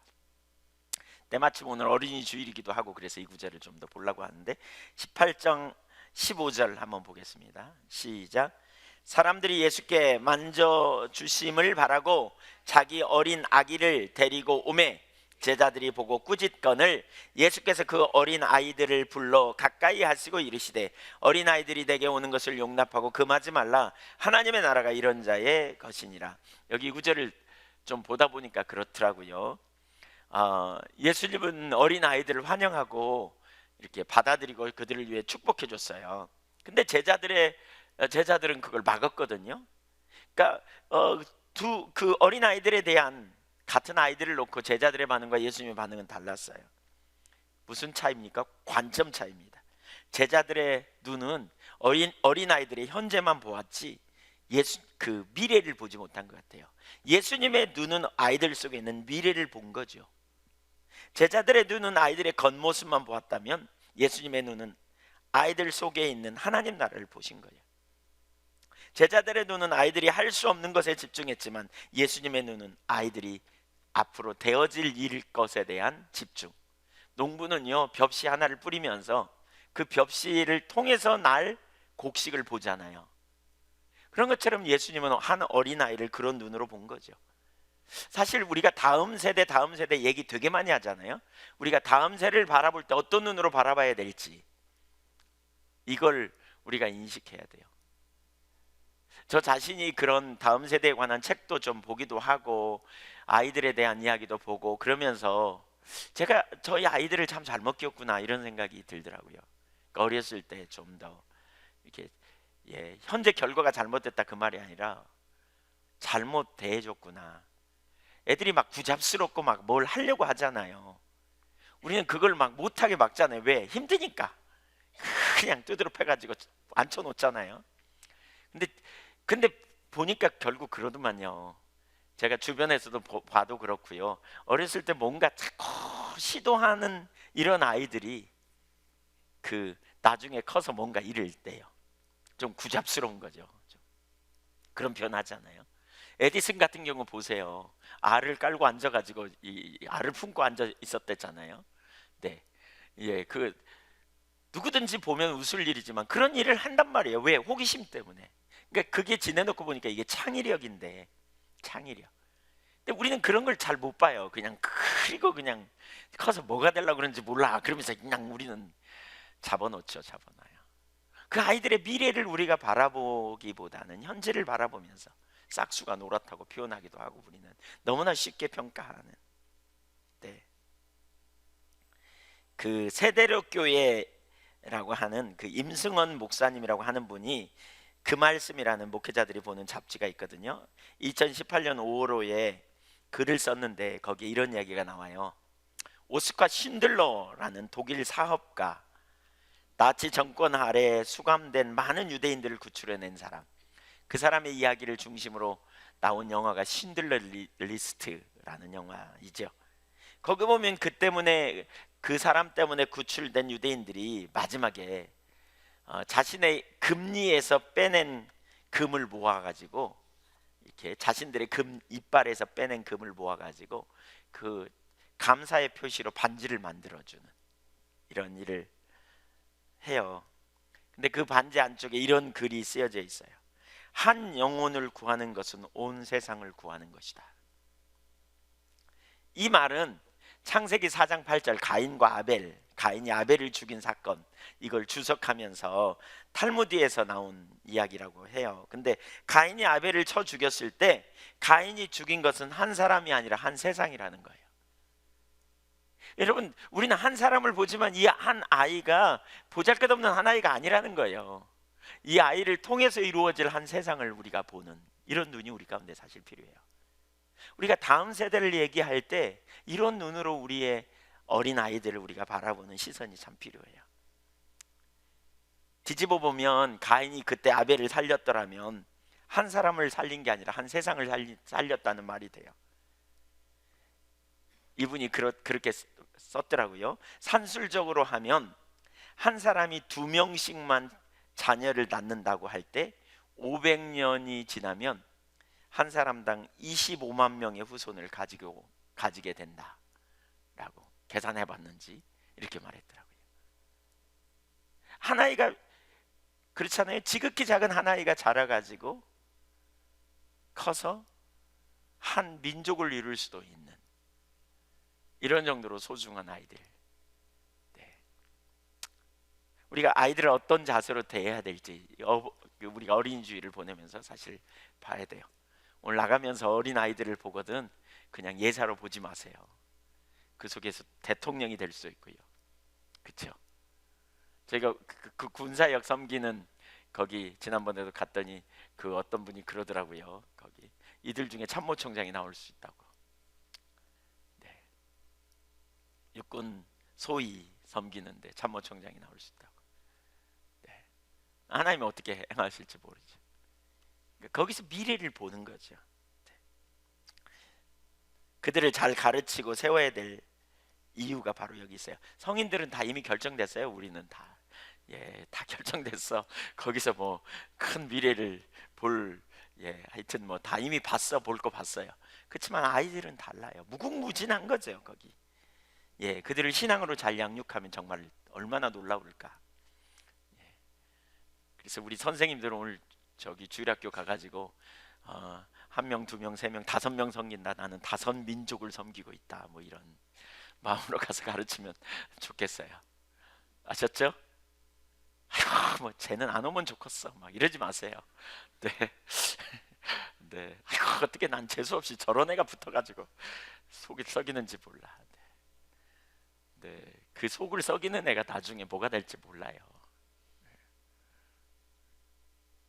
때마침 오늘 어린이 주일이기도 하고 그래서 이 구절을 좀 더 보려고 하는데, 18장 15절 한번 보겠습니다. 시작. 사람들이 예수께 만져주심을 바라고 자기 어린 아기를 데리고 오매 제자들이 보고 꾸짖거늘 예수께서 그 어린 아이들을 불러 가까이 하시고 이르시되, 어린 아이들이 내게 오는 것을 용납하고 금하지 말라. 하나님의 나라가 이런 자의 것이니라. 여기 구절을 좀 보다 보니까 그렇더라고요. 예수님은 어린 아이들을 환영하고 이렇게 받아들이고 그들을 위해 축복해 줬어요. 근데 제자들은 그걸 막았거든요. 그러니까 그 어린 아이들에 대한, 같은 아이들을 놓고 제자들의 반응과 예수님의 반응은 달랐어요. 무슨 차이입니까? 관점 차이입니다. 제자들의 눈은 어린 아이들의 현재만 보았지 그 미래를 보지 못한 것 같아요. 예수님의 눈은 아이들 속에 있는 미래를 본 거죠. 제자들의 눈은 아이들의 겉모습만 보았다면 예수님의 눈은 아이들 속에 있는 하나님 나라를 보신 거예요. 제자들의 눈은 아이들이 할 수 없는 것에 집중했지만 예수님의 눈은 아이들이 앞으로 되어질 일 것에 대한 집중. 농부는요, 벽시 하나를 뿌리면서 그 벽시를 통해서 날 곡식을 보잖아요. 그런 것처럼 예수님은 한 어린아이를 그런 눈으로 본 거죠. 사실 우리가 다음 세대 얘기 되게 많이 하잖아요. 우리가 다음 세대를 바라볼 때 어떤 눈으로 바라봐야 될지, 이걸 우리가 인식해야 돼요. 저 자신이 그런 다음 세대에 관한 책도 좀 보기도 하고 아이들에 대한 이야기도 보고 그러면서 제가 저희 아이들을 참 잘못 키웠구나 이런 생각이 들더라고요. 그러니까 어렸을 때 좀 더 이렇게, 현재 결과가 잘못됐다 그 말이 아니라 잘못 대해줬구나. 애들이 막 부잡스럽고 막 뭘 하려고 하잖아요. 우리는 그걸 막 못하게 막잖아요. 왜? 힘드니까. 그냥 두드러 패가지고 앉혀놓잖아요. 근데 보니까 결국 그러더만요. 제가 주변에서도 봐도 그렇고요. 어렸을 때 뭔가 자꾸 시도하는 이런 아이들이 나중에 커서 뭔가 이를 때요, 좀 구잡스러운 거죠. 그런 변하잖아요. 에디슨 같은 경우 보세요. 알을 깔고 앉아가지고 이 알을 품고 앉아 있었댔잖아요. 네, 누구든지 보면 웃을 일이지만 그런 일을 한단 말이에요. 왜? 호기심 때문에. 그러니까 그게 지내놓고 보니까 이게 창의력인데, 창의력. 근데 우리는 그런 걸 잘 못 봐요. 그냥 그리고 그냥 커서 뭐가 되려고 그러는지 몰라. 그러면서 그냥 우리는 잡아놓죠. 잡아놔요. 그 아이들의 미래를 우리가 바라보기보다는 현재를 바라보면서 싹수가 노랗다고 표현하기도 하고 우리는 너무나 쉽게 평가하는. 네. 그 세대력 교회라고 하는 그 임승원 목사님이라고 하는 분이 그 말씀이라는 목회자들이 보는 잡지가 있거든요. 2018년 5월호에 글을 썼는데 거기에 이런 이야기가 나와요. 오스카 신들러라는 독일 사업가, 나치 정권 아래 수감된 많은 유대인들을 구출해낸 사람, 그 사람의 이야기를 중심으로 나온 영화가 신들러 리스트라는 영화이죠. 거기 보면 그 사람 때문에 구출된 유대인들이 마지막에 자신의 금리에서 빼낸 금을 모아가지고, 이렇게 자신들의 금 이빨에서 빼낸 금을 모아가지고 그 감사의 표시로 반지를 만들어주는 이런 일을 해요. 근데 그 반지 안쪽에 이런 글이 쓰여져 있어요. 한 영혼을 구하는 것은 온 세상을 구하는 것이다. 이 말은 창세기 4장 8절 가인이 아벨을 죽인 사건, 이걸 주석하면서 탈무드에서 나온 이야기라고 해요. 근데 가인이 아벨을 쳐 죽였을 때 가인이 죽인 것은 한 사람이 아니라 한 세상이라는 거예요. 여러분, 우리는 한 사람을 보지만 이 한 아이가 보잘것없는 한 아이가 아니라는 거예요. 이 아이를 통해서 이루어질 한 세상을 우리가 보는 이런 눈이 우리 가운데 사실 필요해요. 우리가 다음 세대를 얘기할 때 이런 눈으로 우리의 어린 아이들을 우리가 바라보는 시선이 참 필요해요. 뒤집어 보면 가인이 그때 아벨을 살렸더라면 한 사람을 살린 게 아니라 한 세상을 살렸다는 말이 돼요. 이분이 그렇게 썼더라고요. 산술적으로 하면 한 사람이 2명씩만 자녀를 낳는다고 할 때 500년이 지나면 한 사람당 25만 명의 후손을 가지게 된다라고 계산해 봤는지 이렇게 말했더라고요. 한 아이가 그렇잖아요. 지극히 작은 한 아이가 자라가지고 커서 한 민족을 이룰 수도 있는 이런 정도로 소중한 아이들. 네. 우리가 아이들을 어떤 자세로 대해야 될지 우리가 어린이주의를 보내면서 사실 봐야 돼요. 오늘 나가면서 어린 아이들을 보거든 그냥 예사로 보지 마세요. 그 속에서 대통령이 될 수 있고요. 그렇죠? 저희가 그 군사역 섬기는 거기 지난번에도 갔더니 그 어떤 분이 그러더라고요. 거기 이들 중에 참모총장이 나올 수 있다고. 네. 육군 소위 섬기는데 참모총장이 나올 수 있다고. 네. 하나님은 어떻게 행하실지 모르죠. 거기서 미래를 보는 거죠. 네. 그들을 잘 가르치고 세워야 될 이유가 바로 여기 있어요. 성인들은 다 이미 결정됐어요. 우리는 다 결정됐어. 거기서 뭐 큰 미래를 볼 하여튼 뭐 다 이미 볼 거 봤어요. 그렇지만 아이들은 달라요. 무궁무진한 거죠. 거기 그들을 신앙으로 잘 양육하면 정말 얼마나 놀라울까. 그래서 우리 선생님들은 오늘 저기 주일학교 가가지고 1명, 2명, 3명, 5명 섬긴다. 나는 5민족을 섬기고 있다. 뭐 이런 마음으로 가서 가르치면 좋겠어요. 아셨죠? 아이고, 뭐 쟤는 안 오면 좋겠어. 막 이러지 마세요. 네, 네. 아이고, 어떻게 난 재수 없이 저런 애가 붙어가지고 속이 썩이는지 몰라. 네, 그 속을 썩이는 애가 나중에 뭐가 될지 몰라요.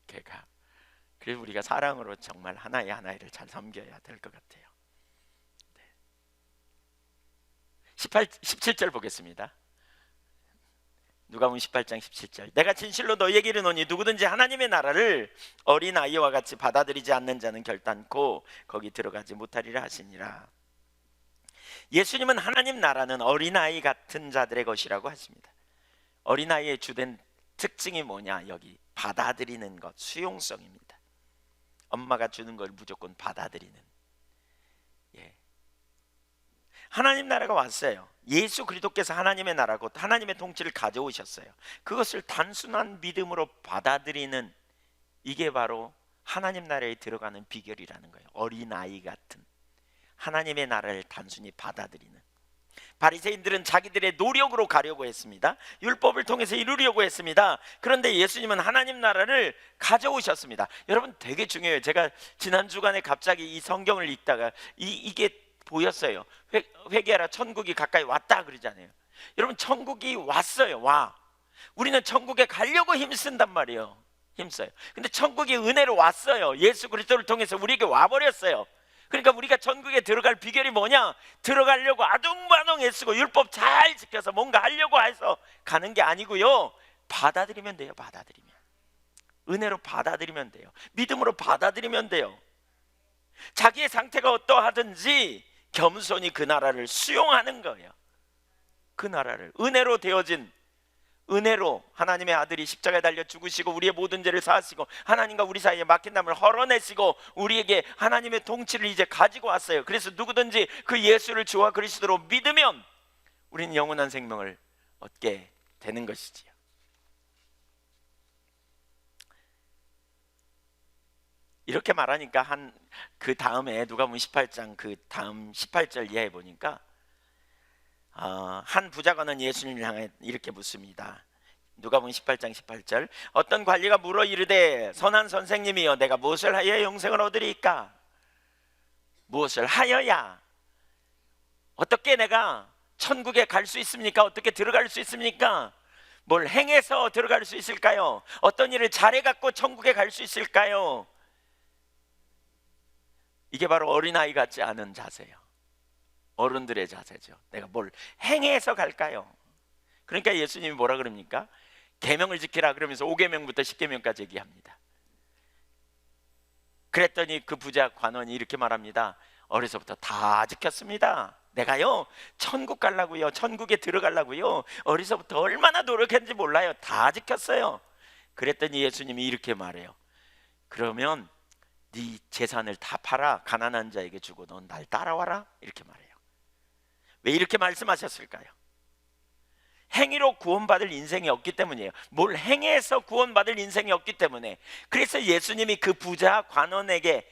걔가. 그래서 우리가 사랑으로 정말 하나의 잘 섬겨야 될 것 같아요. 네. 17절 보겠습니다. 누가복음 18장 17절. 내가 진실로 너희에게 이르노니 누구든지 하나님의 나라를 어린 아이와 같이 받아들이지 않는 자는 결단코 거기 들어가지 못하리라 하시니라. 예수님은 하나님 나라는 어린아이 같은 자들의 것이라고 하십니다. 어린아이의 주된 특징이 뭐냐? 여기 받아들이는 것, 수용성입니다. 엄마가 주는 걸 무조건 받아들이는. 하나님 나라가 왔어요. 예수 그리스도께서 하나님의 나라 곧 하나님의 통치를 가져오셨어요. 그것을 단순한 믿음으로 받아들이는, 이게 바로 하나님 나라에 들어가는 비결이라는 거예요. 어린아이 같은 하나님의 나라를 단순히 받아들이는. 바리새인들은 자기들의 노력으로 가려고 했습니다. 율법을 통해서 이루려고 했습니다. 그런데 예수님은 하나님 나라를 가져오셨습니다. 여러분, 되게 중요해요. 제가 지난 주간에 갑자기 이 성경을 읽다가 이게 보였어요. 회개하라, 천국이 가까이 왔다 그러잖아요. 여러분, 천국이 왔어요. 우리는 천국에 가려고 힘쓴단 말이에요. 힘써요. 근데 천국이 은혜로 왔어요. 예수 그리스도를 통해서 우리에게 와버렸어요. 그러니까 우리가 천국에 들어갈 비결이 뭐냐? 들어가려고 아둥바둥 애쓰고 율법 잘 지켜서 뭔가 하려고 해서 가는 게 아니고요, 받아들이면 돼요. 받아들이면, 은혜로 받아들이면 돼요. 믿음으로 받아들이면 돼요. 자기의 상태가 어떠하든지 겸손히 그 나라를 수용하는 거예요. 그 나라를, 은혜로 되어진, 은혜로 하나님의 아들이 십자가에 달려 죽으시고 우리의 모든 죄를 사하시고 하나님과 우리 사이에 막힌 담을 헐어내시고 우리에게 하나님의 통치를 이제 가지고 왔어요. 그래서 누구든지 그 예수를 주와 그리스도로 믿으면 우리는 영원한 생명을 얻게 되는 것이지요. 이렇게 말하니까 그 다음에 누가복음 18장 그 다음 18절 이하에 보니까 한 부자관은 예수님을 향해 이렇게 묻습니다. 누가복음 18장 18절, 어떤 관리가 물어 이르되 선한 선생님이여 내가 무엇을 하여야 영생을 얻으리이까? 무엇을 하여야, 어떻게 내가 천국에 갈 수 있습니까? 어떻게 들어갈 수 있습니까? 뭘 행해서 들어갈 수 있을까요? 어떤 일을 잘해갖고 천국에 갈 수 있을까요? 이게 바로 어린아이 같지 않은 자세예요. 어른들의 자세죠. 내가 뭘 행해서 갈까요? 그러니까 예수님이 뭐라 그럽니까? 계명을 지키라 그러면서 5계명부터 10계명까지 얘기합니다. 그랬더니 그 부자 관원이 이렇게 말합니다. 어려서부터 다 지켰습니다. 내가요 천국 가려고요, 천국에 들어가려고요, 어려서부터 얼마나 노력했는지 몰라요. 다 지켰어요. 그랬더니 예수님이 이렇게 말해요. 그러면 네 재산을 다 팔아 가난한 자에게 주고 넌 날 따라와라, 이렇게 말해요. 왜 이렇게 말씀하셨을까요? 행위로 구원받을 인생이 없기 때문이에요. 뭘 행해서 구원받을 인생이 없기 때문에. 그래서 예수님이 그 부자 관원에게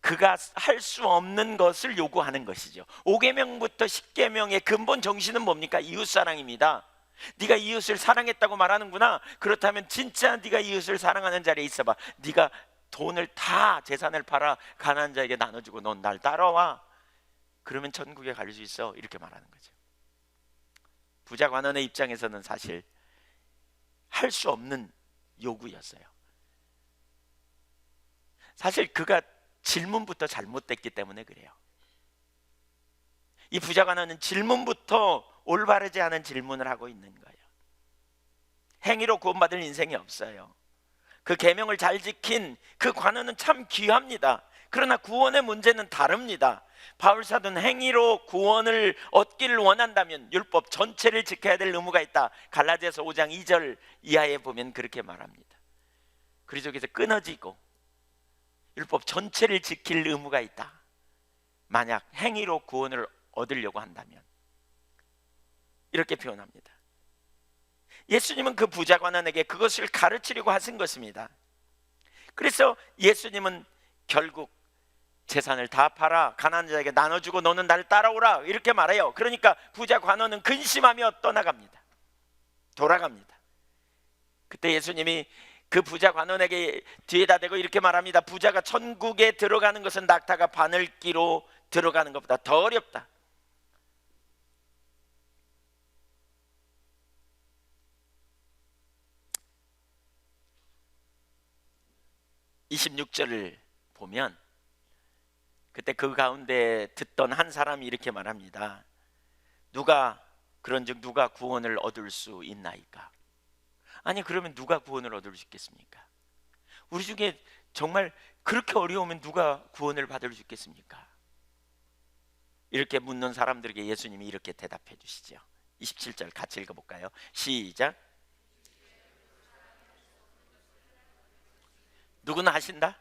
그가 할 수 없는 것을 요구하는 것이죠. 5계명부터 10계명의 근본 정신은 뭡니까? 이웃사랑입니다. 네가 이웃을 사랑했다고 말하는구나. 그렇다면 진짜 네가 이웃을 사랑하는 자리에 있어봐. 네가 돈을 다, 재산을 팔아 가난한 자에게 나눠주고 넌 날 따라와. 그러면 천국에 갈 수 있어, 이렇게 말하는 거죠. 부자 관원의 입장에서는 사실 할 수 없는 요구였어요. 사실 그가 질문부터 잘못됐기 때문에 그래요. 이 부자 관원은 질문부터 올바르지 않은 질문을 하고 있는 거예요. 행위로 구원받을 인생이 없어요. 그 계명을 잘 지킨 그 관원은 참 귀합니다. 그러나 구원의 문제는 다릅니다. 바울 사도는 행위로 구원을 얻기를 원한다면 율법 전체를 지켜야 될 의무가 있다. 갈라디아서 5장 2절 이하에 보면 그렇게 말합니다. 그리스도께서 끊어지고 율법 전체를 지킬 의무가 있다. 만약 행위로 구원을 얻으려고 한다면, 이렇게 표현합니다. 예수님은 그 부자 관원에게 그것을 가르치려고 하신 것입니다. 그래서 예수님은 결국 재산을 다 팔아 가난한 자에게 나눠주고 너는 나를 따라오라, 이렇게 말해요. 그러니까 부자 관원은 근심하며 떠나갑니다. 돌아갑니다. 그때 예수님이 그 부자 관원에게 뒤에다 대고 이렇게 말합니다. 부자가 천국에 들어가는 것은 낙타가 바늘기로 들어가는 것보다 더 어렵다. (26절을) 보면 그때 그 가운데 듣던 한 사람이 이렇게 말합니다. 그런즉 누가 구원을 얻을 수 있나이까? 아니, 그러면 누가 구원을 얻을 수 있겠습니까? 우리 중에 정말 그렇게 어려우면 누가 구원을 받을 수 있겠습니까? 이렇게 묻는 사람들에게 예수님이 이렇게 대답해 주시죠. 27절 같이 읽어볼까요? 시작. 누구는 하신다?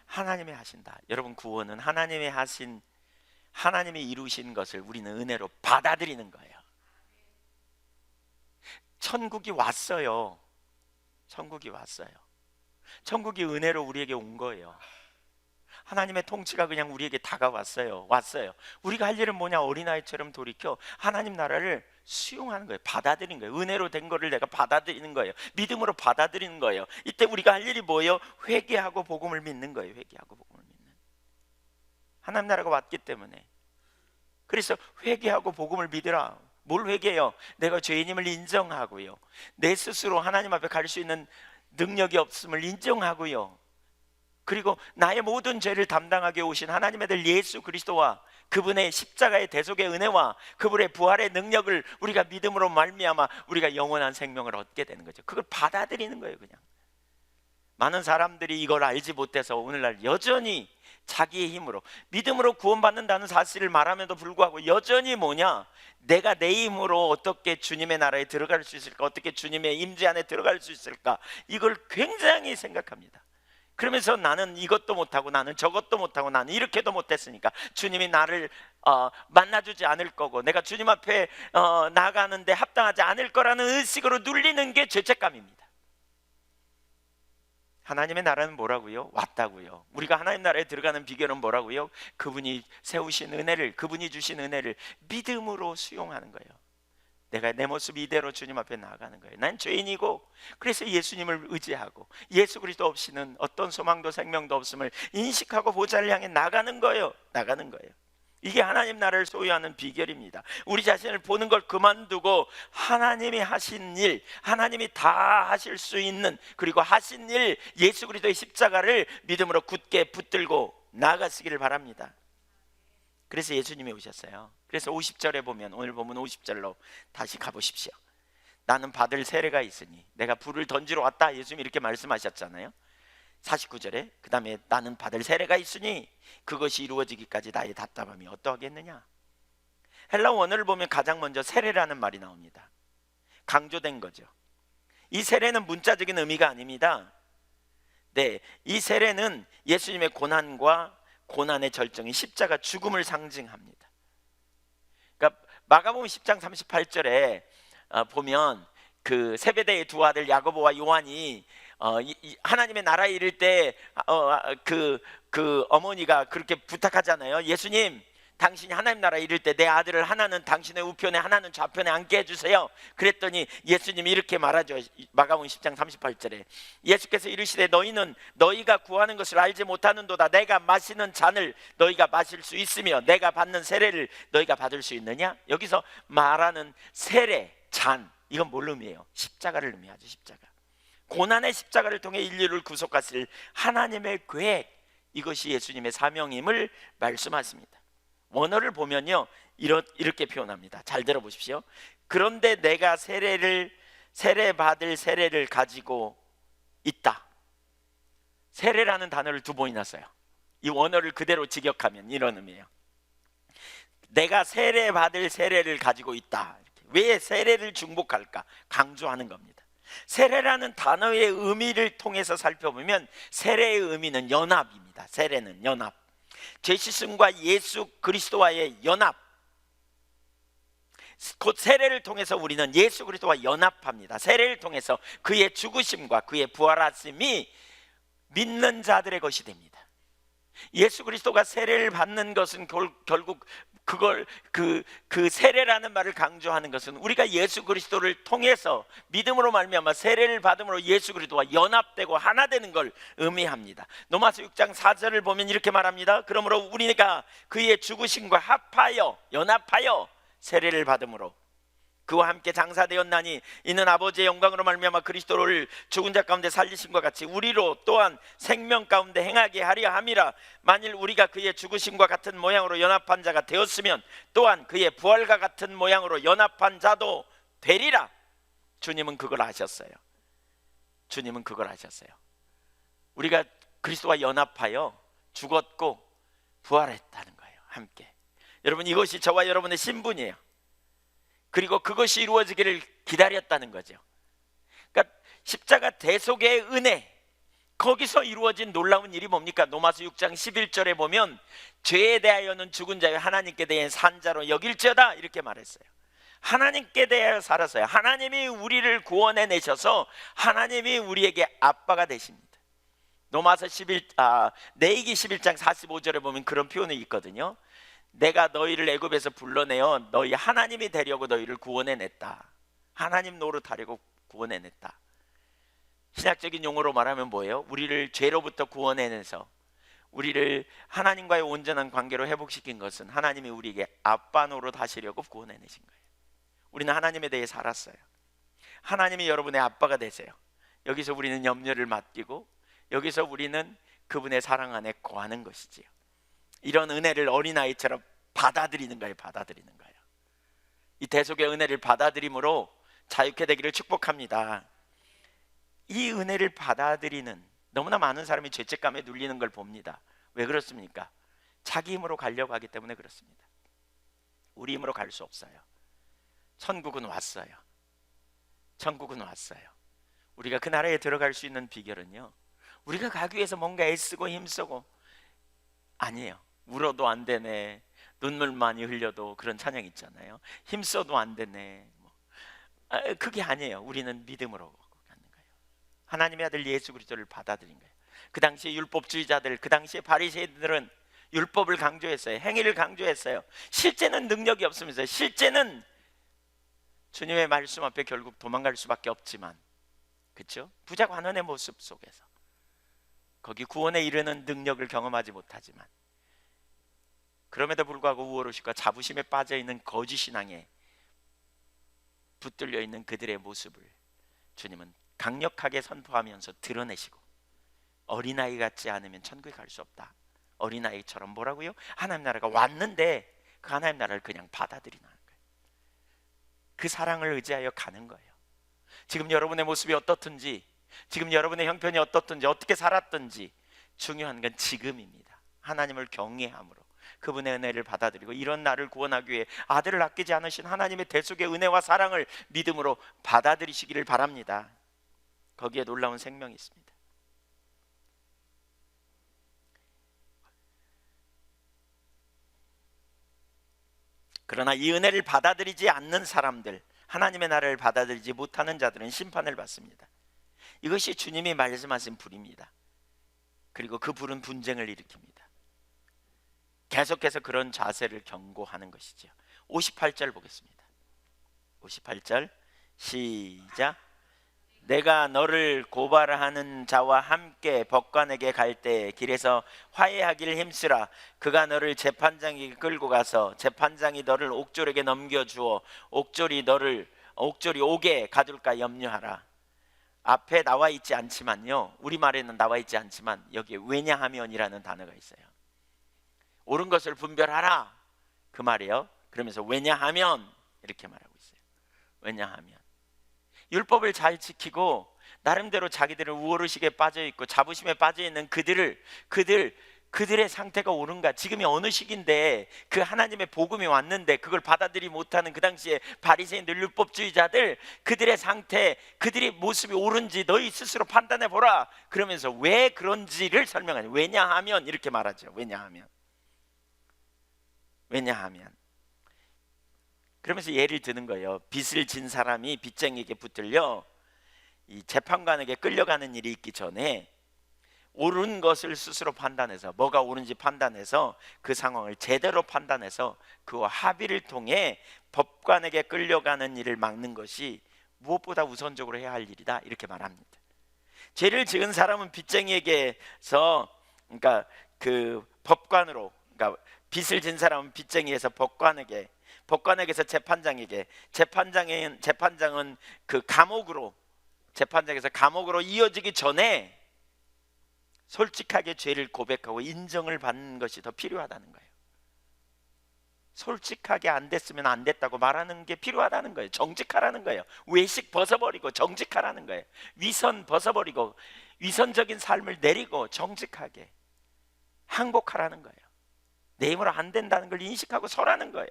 하나님이 하신다. 여러분, 구원은 하나님이 이루신 것을 우리는 은혜로 받아들이는 거예요. 천국이 왔어요. 천국이 왔어요. 천국이 은혜로 우리에게 온 거예요. 하나님의 통치가 그냥 우리에게 다가왔어요. 왔어요. 우리가 할 일은 뭐냐? 어린아이처럼 돌이켜 하나님 나라를 수용하는 거예요. 받아들이는 거예요. 은혜로 된 거를 내가 받아들이는 거예요. 믿음으로 받아들이는 거예요. 이때 우리가 할 일이 뭐예요? 회개하고 복음을 믿는 거예요. 회개하고 복음을 믿는. 하나님 나라가 왔기 때문에. 그래서 회개하고 복음을 믿으라. 뭘 회개해요? 내가 죄인임을 인정하고요, 내 스스로 하나님 앞에 갈 수 있는 능력이 없음을 인정하고요, 그리고 나의 모든 죄를 담당하게 오신 하나님의 아들 예수 그리스도와 그분의 십자가의 대속의 은혜와 그분의 부활의 능력을 우리가 믿음으로 말미암아 우리가 영원한 생명을 얻게 되는 거죠. 그걸 받아들이는 거예요. 그냥 많은 사람들이 이걸 알지 못해서 오늘날 여전히 자기의 힘으로 믿음으로 구원받는다는 사실을 말함에도 불구하고 여전히 뭐냐, 내가 내 힘으로 어떻게 주님의 나라에 들어갈 수 있을까, 어떻게 주님의 임재 안에 들어갈 수 있을까, 이걸 굉장히 생각합니다. 그러면서 나는 이것도 못하고 나는 저것도 못하고 나는 이렇게도 못했으니까 주님이 나를 만나주지 않을 거고 내가 주님 앞에 나가는데 합당하지 않을 거라는 의식으로 눌리는 게 죄책감입니다. 하나님의 나라는 뭐라고요? 왔다고요. 우리가 하나님 나라에 들어가는 비결은 뭐라고요? 그분이 세우신 은혜를, 그분이 주신 은혜를 믿음으로 수용하는 거예요. 내가 내 모습 이대로 주님 앞에 나아가는 거예요. 난 죄인이고 그래서 예수님을 의지하고 예수 그리스도 없이는 어떤 소망도 생명도 없음을 인식하고 보좌를 향해 나가는 거예요. 이게 하나님 나라를 소유하는 비결입니다. 우리 자신을 보는 걸 그만두고 하나님이 하신 일, 하나님이 다 하실 수 있는, 그리고 하신 일, 예수 그리스도의 십자가를 믿음으로 굳게 붙들고 나아가시기를 바랍니다. 그래서 예수님이 오셨어요. 그래서 50절에 보면, 오늘 보면 50절로 다시 가보십시오. 나는 받을 세례가 있으니 내가 불을 던지러 왔다, 예수님이 이렇게 말씀하셨잖아요. 49절에 그 다음에 나는 받을 세례가 있으니 그것이 이루어지기까지 나의 답답함이 어떠하겠느냐. 헬라 원어를 보면 가장 먼저 세례라는 말이 나옵니다. 강조된 거죠. 이 세례는 문자적인 의미가 아닙니다. 네, 이 세례는 예수님의 고난과 고난의 절정인 십자가 죽음을 상징합니다. 그러니까 마가복음 10장 38절에 보면 그 세베대의 두 아들 야고보와 요한이 하나님의 나라에 이를 때 그 어머니가 그렇게 부탁하잖아요. 예수님, 당신이 하나님 나라에 이를 때 내 아들을 하나는 당신의 우편에 하나는 좌편에 앉게 해주세요. 그랬더니 예수님이 이렇게 말하죠. 마가복음 10장 38절에 예수께서 이르시되 너희는 너희가 구하는 것을 알지 못하는도다. 내가 마시는 잔을 너희가 마실 수 있으며 내가 받는 세례를 너희가 받을 수 있느냐. 여기서 말하는 세례, 잔, 이건 뭘 의미해요? 십자가를 의미하죠. 십자가. 고난의 십자가를 통해 인류를 구속하실 하나님의 계획, 이것이 예수님의 사명임을 말씀하십니다. 원어를 보면요, 이렇게 표현합니다. 잘 들어보십시오. 그런데 내가 세례받을 세례를 가지고 있다. 세례라는 단어를 두 번이나 써요. 이 원어를 그대로 직역하면 이런 의미예요. 내가 세례받을 세례를 가지고 있다. 왜 세례를 중복할까? 강조하는 겁니다. 세례라는 단어의 의미를 통해서 살펴보면 세례의 의미는 연합입니다. 세례는 연합, 죄 씻음과 예수 그리스도와의 연합. 곧 세례를 통해서 우리는 예수 그리스도와 연합합니다. 세례를 통해서 그의 죽으심과 그의 부활하심이 믿는 자들의 것이 됩니다. 예수 그리스도가 세례를 받는 것은 결국 그걸 그 세례라는 말을 강조하는 것은 우리가 예수 그리스도를 통해서 믿음으로 말미암아 세례를 받음으로 예수 그리스도와 연합되고 하나 되는 걸 의미합니다. 로마서 6장 4절을 보면 이렇게 말합니다. 그러므로 우리가 그의 죽으심과 합하여 연합하여 세례를 받음으로 그와 함께 장사되었나니 이는 아버지의 영광으로 말미암아 그리스도를 죽은 자 가운데 살리심과 같이 우리로 또한 생명 가운데 행하게 하려 함이라. 만일 우리가 그의 죽으심과 같은 모양으로 연합한 자가 되었으면 또한 그의 부활과 같은 모양으로 연합한 자도 되리라. 주님은 그걸 아셨어요. 주님은 그걸 아셨어요. 우리가 그리스도와 연합하여 죽었고 부활했다는 거예요. 함께. 여러분, 이것이 저와 여러분의 신분이에요. 그리고 그것이 이루어지기를 기다렸다는 거죠. 그러니까 십자가 대속의 은혜, 거기서 이루어진 놀라운 일이 뭡니까? 로마서 6장 11절에 보면 죄에 대하여는 죽은 자요 하나님께 대해 산 자로 여길지어다, 이렇게 말했어요. 하나님께 대하여 살았어요. 하나님이 우리를 구원해 내셔서 하나님이 우리에게 아빠가 되십니다. 로마서 내이기 11장 45절에 보면 그런 표현이 있거든요. 내가 너희를 애굽에서 불러내어 너희 하나님이 되려고 너희를 구원해냈다. 하나님 노릇하려고 구원해냈다. 신학적인 용어로 말하면 뭐예요? 우리를 죄로부터 구원해내서 우리를 하나님과의 온전한 관계로 회복시킨 것은 하나님이 우리에게 아빠 노릇하시려고 구원해내신 거예요. 우리는 하나님에 대해 살았어요. 하나님이 여러분의 아빠가 되세요. 여기서 우리는 염려를 맡기고 여기서 우리는 그분의 사랑 안에 거하는 것이지요. 이런 은혜를 어린아이처럼 받아들이는 거예요. 받아들이는 거예요. 이 대속의 은혜를 받아들임으로 자유케 되기를 축복합니다. 이 은혜를 받아들이는 너무나 많은 사람이 죄책감에 눌리는 걸 봅니다. 왜 그렇습니까? 자기 힘으로 가려고 하기 때문에 그렇습니다. 우리 힘으로 갈 수 없어요. 천국은 왔어요. 천국은 왔어요. 우리가 그 나라에 들어갈 수 있는 비결은요, 우리가 가기 위해서 뭔가 애쓰고 힘쓰고, 아니에요. 울어도 안 되네, 눈물 많이 흘려도, 그런 찬양 있잖아요. 힘써도 안 되네, 그게 아니에요. 우리는 믿음으로 가는 거예요. 하나님의 아들 예수 그리스도를 받아들인 거예요. 그 당시에 율법주의자들, 그 당시에 바리새인들은 율법을 강조했어요. 행위를 강조했어요. 실제는 능력이 없으면서, 실제는 주님의 말씀 앞에 결국 도망갈 수밖에 없지만, 그렇죠? 부자 관원의 모습 속에서 거기 구원에 이르는 능력을 경험하지 못하지만, 그럼에도 불구하고 우월의식과 자부심에 빠져있는 거짓 신앙에 붙들려 있는 그들의 모습을 주님은 강력하게 선포하면서 드러내시고, 어린아이 같지 않으면 천국에 갈 수 없다. 어린아이처럼 뭐라고요? 하나님 나라가 왔는데 그 하나님 나라를 그냥 받아들이는 거예요. 그 사랑을 의지하여 가는 거예요. 지금 여러분의 모습이 어떻든지, 지금 여러분의 형편이 어떻든지, 어떻게 살았든지, 중요한 건 지금입니다. 하나님을 경외함으로 그분의 은혜를 받아들이고, 이런 나를 구원하기 위해 아들을 아끼지 않으신 하나님의 대속의 은혜와 사랑을 믿음으로 받아들이시기를 바랍니다. 거기에 놀라운 생명이 있습니다. 그러나 이 은혜를 받아들이지 않는 사람들, 하나님의 나라를 받아들이지 못하는 자들은 심판을 받습니다. 이것이 주님이 말씀하신 불입니다. 그리고 그 불은 분쟁을 일으킵니다. 계속해서 그런 자세를 경고하는 것이죠. 58절 보겠습니다. 58절 시작. 내가 너를 고발하는 자와 함께 법관에게 갈 때 길에서 화해하기를 힘쓰라. 그가 너를 재판장에게 끌고 가서 재판장이 너를 옥졸에게 넘겨주어 옥졸이 옥에 가둘까 염려하라. 앞에 나와 있지 않지만요, 우리말에는 나와 있지 않지만 여기에 왜냐하면이라는 단어가 있어요. 옳은 것을 분별하라, 그 말이에요. 그러면서 왜냐하면 이렇게 말하고 있어요. 왜냐하면 율법을 잘 지키고 나름대로 자기들은 우월의식에 빠져있고 자부심에 빠져있는 그들의 상태가 옳은가? 지금이 어느 시기인데 그 하나님의 복음이 왔는데 그걸 받아들이지 못하는 그 당시에 바리새인들, 율법주의자들, 그들의 상태, 그들의 모습이 옳은지 너희 스스로 판단해 보라. 그러면서 왜 그런지를 설명하죠. 왜냐하면 이렇게 말하죠. 왜냐하면 그러면서 예를 드는 거예요. 빚을 진 사람이 빚쟁이에게 붙들려 이 재판관에게 끌려가는 일이 있기 전에 옳은 것을 스스로 판단해서, 뭐가 옳은지 판단해서 그 상황을 제대로 판단해서 그와 합의를 통해 법관에게 끌려가는 일을 막는 것이 무엇보다 우선적으로 해야 할 일이다, 이렇게 말합니다. 죄를 지은 사람은 빚쟁이에게서, 그러니까 그 법관으로, 그러니까 빚을 진 사람은 빚쟁이에서 법관에게서 재판장에게, 재판장은 그 재판장에서 감옥으로 이어지기 전에 솔직하게 죄를 고백하고 인정을 받는 것이 더 필요하다는 거예요. 솔직하게 안 됐으면 안 됐다고 말하는 게 필요하다는 거예요. 정직하라는 거예요. 외식 벗어버리고 정직하라는 거예요. 위선 벗어버리고 위선적인 삶을 내리고 정직하게 항복하라는 거예요. 내 힘으로 안 된다는 걸 인식하고 서라는 거예요.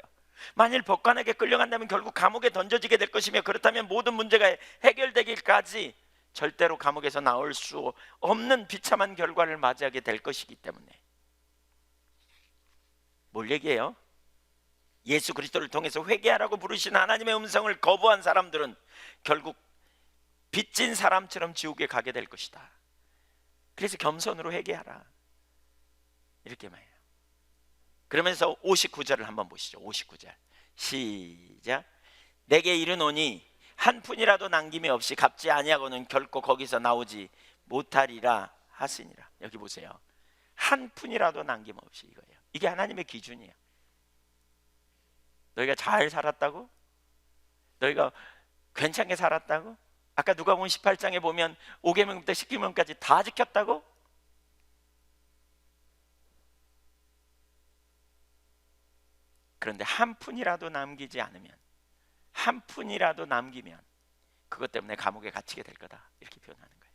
만일 법관에게 끌려간다면 결국 감옥에 던져지게 될 것이며, 그렇다면 모든 문제가 해결되기까지 절대로 감옥에서 나올 수 없는 비참한 결과를 맞이하게 될 것이기 때문에. 뭘 얘기해요? 예수 그리스도를 통해서 회개하라고 부르신 하나님의 음성을 거부한 사람들은 결국 빚진 사람처럼 지옥에 가게 될 것이다. 그래서 겸손으로 회개하라, 이렇게 말해요. 그러면서 59절을 한번 보시죠. 59절 시작. 내게 이르노니 한 푼이라도 남김이 없이 갚지 아니하고는 결코 거기서 나오지 못하리라 하시니라. 여기 보세요. 한 푼이라도 남김없이, 이거예요. 이게 하나님의 기준이에요. 너희가 잘 살았다고? 너희가 괜찮게 살았다고? 아까 누가복음 18장에 보면 5계명부터 10계명까지 다 지켰다고? 그런데 한 푼이라도 남기지 않으면, 한 푼이라도 남기면 그것 때문에 감옥에 갇히게 될 거다, 이렇게 표현하는 거예요.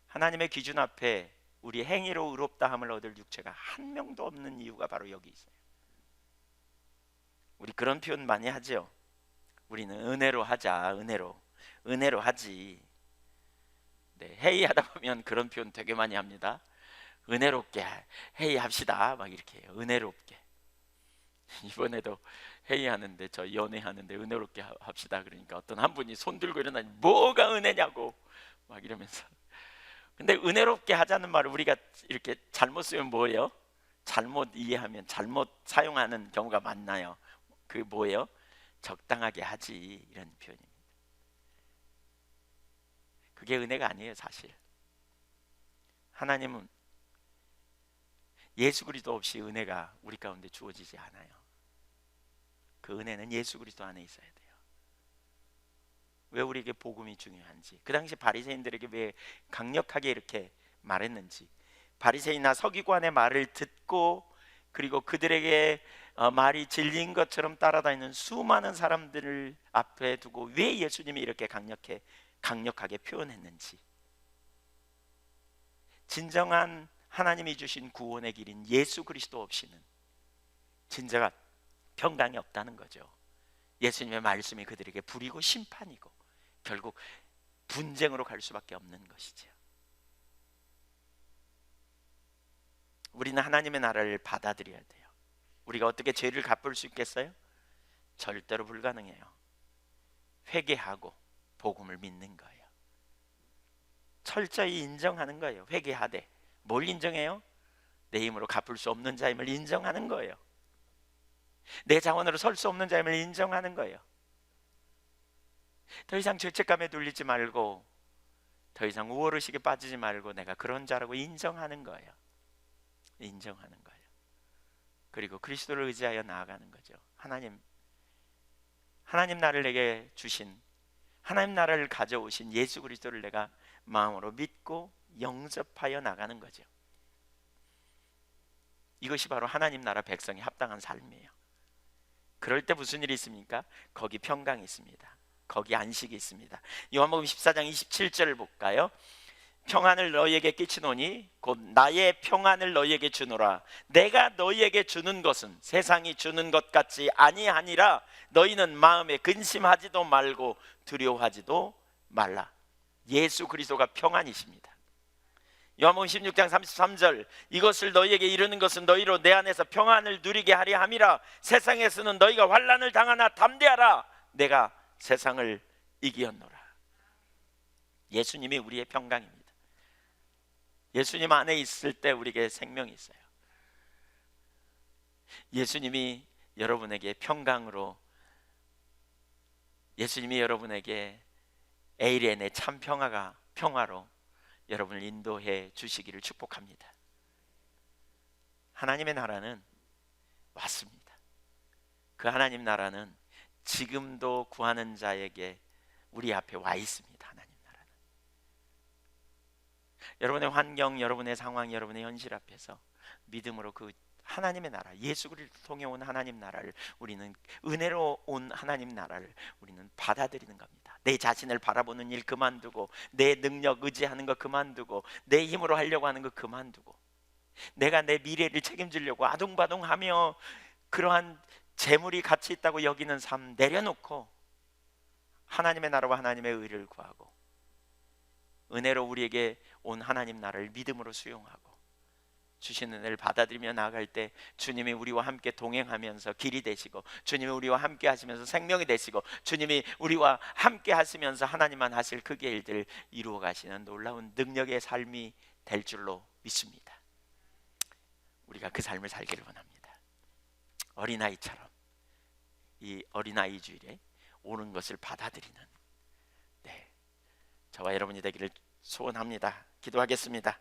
하나님의 기준 앞에 우리 행위로 의롭다함을 얻을 육체가 한 명도 없는 이유가 바로 여기 있어요. 우리 그런 표현 많이 하죠. 우리는 은혜로 하자, 은혜로 하지. 네, 회의하다 보면 그런 표현 되게 많이 합니다. 은혜롭게 회의합시다, 막 이렇게 해요. 은혜롭게. 이번에도 회의하는데, 저 연애하는데 은혜롭게 합시다 그러니까 어떤 한 분이 손 들고 일어나니 뭐가 은혜냐고 막 이러면서. 근데 은혜롭게 하자는 말을 우리가 이렇게 잘못 쓰면 뭐예요? 잘못 이해하면 잘못 사용하는 경우가 많나요? 그 뭐예요? 적당하게 하지, 이런 표현입니다. 그게 은혜가 아니에요, 사실. 하나님은 예수 그리스도 없이 은혜가 우리 가운데 주어지지 않아요. 그 은혜는 예수 그리스도 안에 있어야 돼요. 왜 우리에게 복음이 중요한지, 그 당시 바리새인들에게 왜 강력하게 이렇게 말했는지, 바리새인이나 서기관의 말을 듣고 그리고 그들에게 말이 진리인 것처럼 따라다니는 수많은 사람들을 앞에 두고 왜 예수님이 이렇게 강력하게 표현했는지, 진정한 하나님이 주신 구원의 길인 예수 그리스도 없이는 진정한 평강이 없다는 거죠. 예수님의 말씀이 그들에게 불이고 심판이고 결국 분쟁으로 갈 수밖에 없는 것이죠. 우리는 하나님의 나라를 받아들여야 돼요. 우리가 어떻게 죄를 갚을 수 있겠어요? 절대로 불가능해요. 회개하고 복음을 믿는 거예요. 철저히 인정하는 거예요. 회개하되 뭘 인정해요? 내 힘으로 갚을 수 없는 자임을 인정하는 거예요. 내 자원으로 설 수 없는 자임을 인정하는 거예요. 더 이상 죄책감에 눌리지 말고, 더 이상 우월의식에 빠지지 말고 내가 그런 자라고 인정하는 거예요. 인정하는 거예요. 그리고 그리스도를 의지하여 나아가는 거죠. 하나님 나라를 내게 주신, 하나님 나라를 가져오신 예수 그리스도를 내가 마음으로 믿고 영접하여 나가는 거죠. 이것이 바로 하나님 나라 백성이 합당한 삶이에요. 그럴 때 무슨 일이 있습니까? 거기 평강이 있습니다. 거기 안식이 있습니다. 요한복음 14장 27절을 볼까요? 평안을 너희에게 끼치노니 곧 나의 평안을 너희에게 주노라. 내가 너희에게 주는 것은 세상이 주는 것 같지 아니하니라. 너희는 마음에 근심하지도 말고 두려워하지도 말라. 예수 그리스도가 평안이십니다. 요한복음 16장 33절, 이것을 너희에게 이르는 것은 너희로 내 안에서 평안을 누리게 하려 함이라. 세상에서는 너희가 환난을 당하나 담대하라. 내가 세상을 이기었노라. 예수님이 우리의 평강입니다. 예수님 안에 있을 때 우리에게 생명이 있어요. 예수님이 여러분에게 평강으로, 예수님이 여러분에게 에이렌의 참 평화로 여러분을 인도해 주시기를 축복합니다. 하나님의 나라는 왔습니다. 그 하나님 나라는 지금도 구하는 자에게 우리 앞에 와 있습니다. 하나님 나라는. 여러분의 환경, 여러분의 상황, 여러분의 현실 앞에서 믿음으로 그 하나님의 나라, 예수 그리스도를 통해 온 하나님 나라를, 우리는 은혜로 온 하나님 나라를 우리는 받아들이는 겁니다. 내 자신을 바라보는 일 그만두고, 내 능력 의지하는 거 그만두고, 내 힘으로 하려고 하는 거 그만두고, 내가 내 미래를 책임지려고 아둥바둥하며 그러한 재물이 가치 있다고 여기는 삶 내려놓고 하나님의 나라와 하나님의 의를 구하고, 은혜로 우리에게 온 하나님 나라를 믿음으로 수용하고 주시는 은혜를 받아들이며 나아갈 때 주님이 우리와 함께 동행하면서 길이 되시고, 주님이 우리와 함께 하시면서 생명이 되시고, 주님이 우리와 함께 하시면서 하나님만 하실 그 일들을 이루어 가시는 놀라운 능력의 삶이 될 줄로 믿습니다. 우리가 그 삶을 살기를 원합니다. 어린아이처럼 이 어린아이 주일에 오는 것을 받아들이는 저와 여러분이 되기를 소원합니다. 기도하겠습니다.